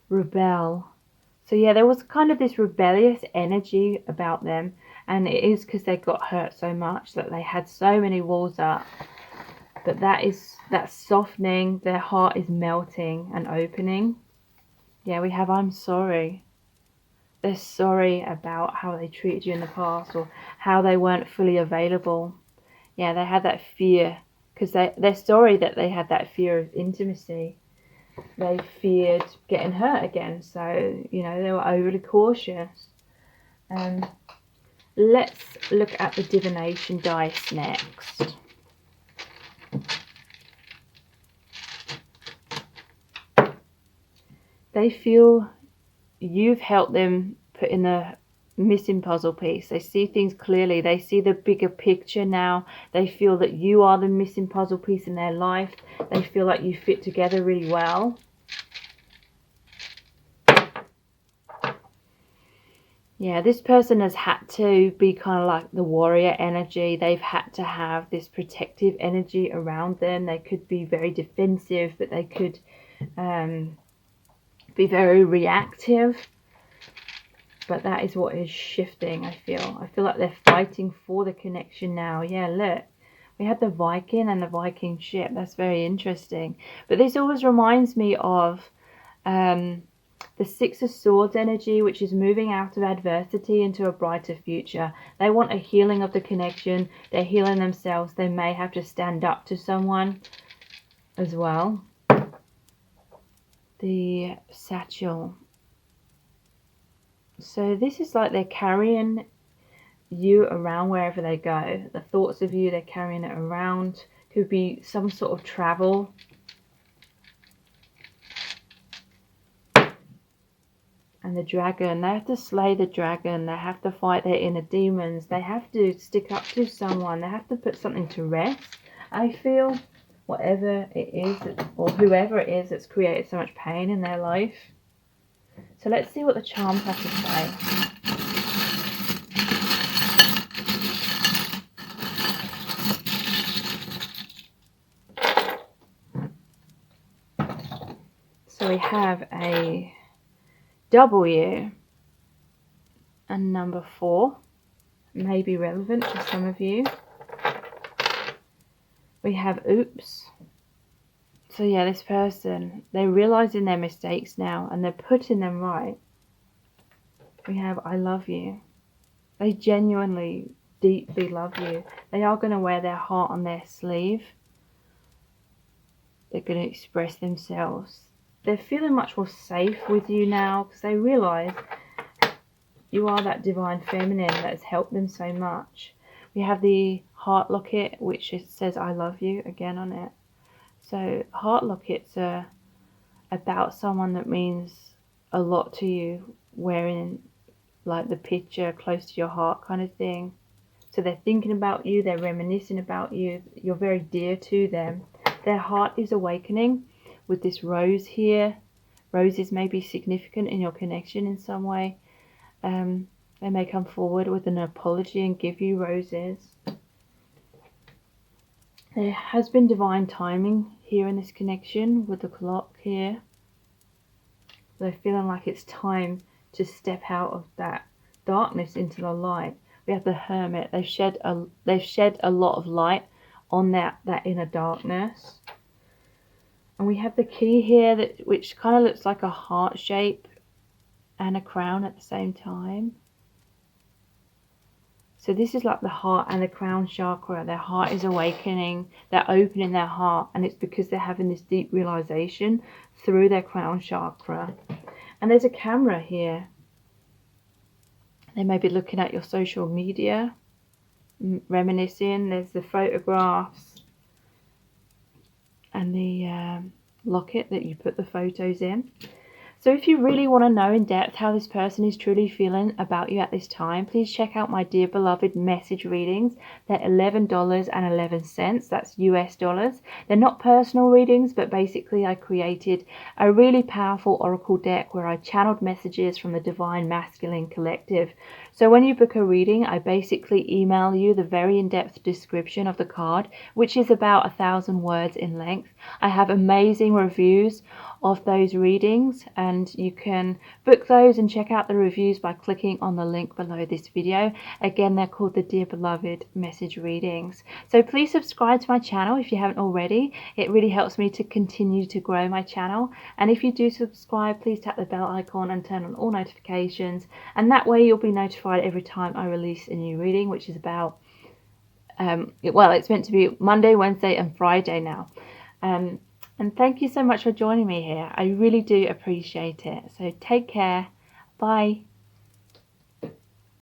Rebel. So yeah, there was kind of this rebellious energy about them, and it is because they got hurt so much that they had so many walls up. But that's softening. Their heart is melting and opening. Yeah, we have I'm sorry. They're sorry about how they treated you in the past or how they weren't fully available. Yeah, they had that fear because they're sorry that they had that fear of intimacy. They feared getting hurt again, so they were overly cautious. Let's look at the divination dice next. They feel you've helped them put in the missing puzzle piece. They see things clearly. They see the bigger picture now. They feel that you are the missing puzzle piece in their life. They feel like you fit together really well. Yeah, this person has had to be kind of like the warrior energy. They've had to have this protective energy around them. They could be very defensive, but they could be very reactive. But that is what is shifting, I feel. I feel like they're fighting for the connection now. Yeah, look. We had the Viking and the Viking ship. That's very interesting. But this always reminds me of the Six of Swords energy, which is moving out of adversity into a brighter future. They want a healing of the connection. They're healing themselves. They may have to stand up to someone as well. The Satchel. So this is like they're carrying you around wherever they go. The thoughts of you, they're carrying it around. Could be some sort of travel. And the dragon, they have to slay the dragon. They have to fight their inner demons. They have to stick up to someone. They have to put something to rest, I feel. Whatever it is, or whoever it is that's created so much pain in their life. So let's see what the charms have to say. So we have a W and number 4. May be relevant to some of you. We have oops. So yeah, this person, they're realizing their mistakes now and they're putting them right. We have I love you. They genuinely, deeply love you. They are going to wear their heart on their sleeve. They're going to express themselves. They're feeling much more safe with you now because they realize you are that divine feminine that has helped them so much. We have the heart locket, which says I love you again on it. So heart lockets are about someone that means a lot to you, wearing like the picture close to your heart kind of thing. So they're thinking about you, they're reminiscing about you, you're very dear to them. Their heart is awakening with this rose here. Roses may be significant in your connection in some way. They may come forward with an apology and give you roses. There has been divine timing here in this connection with the clock here. They're feeling like it's time to step out of that darkness into the light. We have the Hermit. They've shed a lot of light on that inner darkness. And we have the key here, which kind of looks like a heart shape and a crown at the same time. So this is like the heart and the crown chakra. Their heart is awakening. They're opening their heart. And it's because they're having this deep realization through their crown chakra. And there's a camera here. They may be looking at your social media, reminiscing. There's the photographs and the locket that you put the photos in. So if you really want to know in depth how this person is truly feeling about you at this time, please check out my Dear Beloved message readings. They're $11.11. That's US dollars. They're not personal readings, but basically I created a really powerful oracle deck where I channeled messages from the Divine Masculine Collective. So when you book a reading, I basically email you the very in-depth description of the card, which is about 1,000 words in length. I have amazing reviews of those readings, and you can book those and check out the reviews by clicking on the link below this video. Again, they're called the Dear Beloved message readings. So please subscribe to my channel if you haven't already. It really helps me to continue to grow my channel. And if you do subscribe, please tap the bell icon and turn on all notifications, and that way you'll be notified every time I release a new reading, which is about well, it's meant to be Monday, Wednesday and Friday now. And thank you so much for joining me here. I really do appreciate it. So take care. Bye.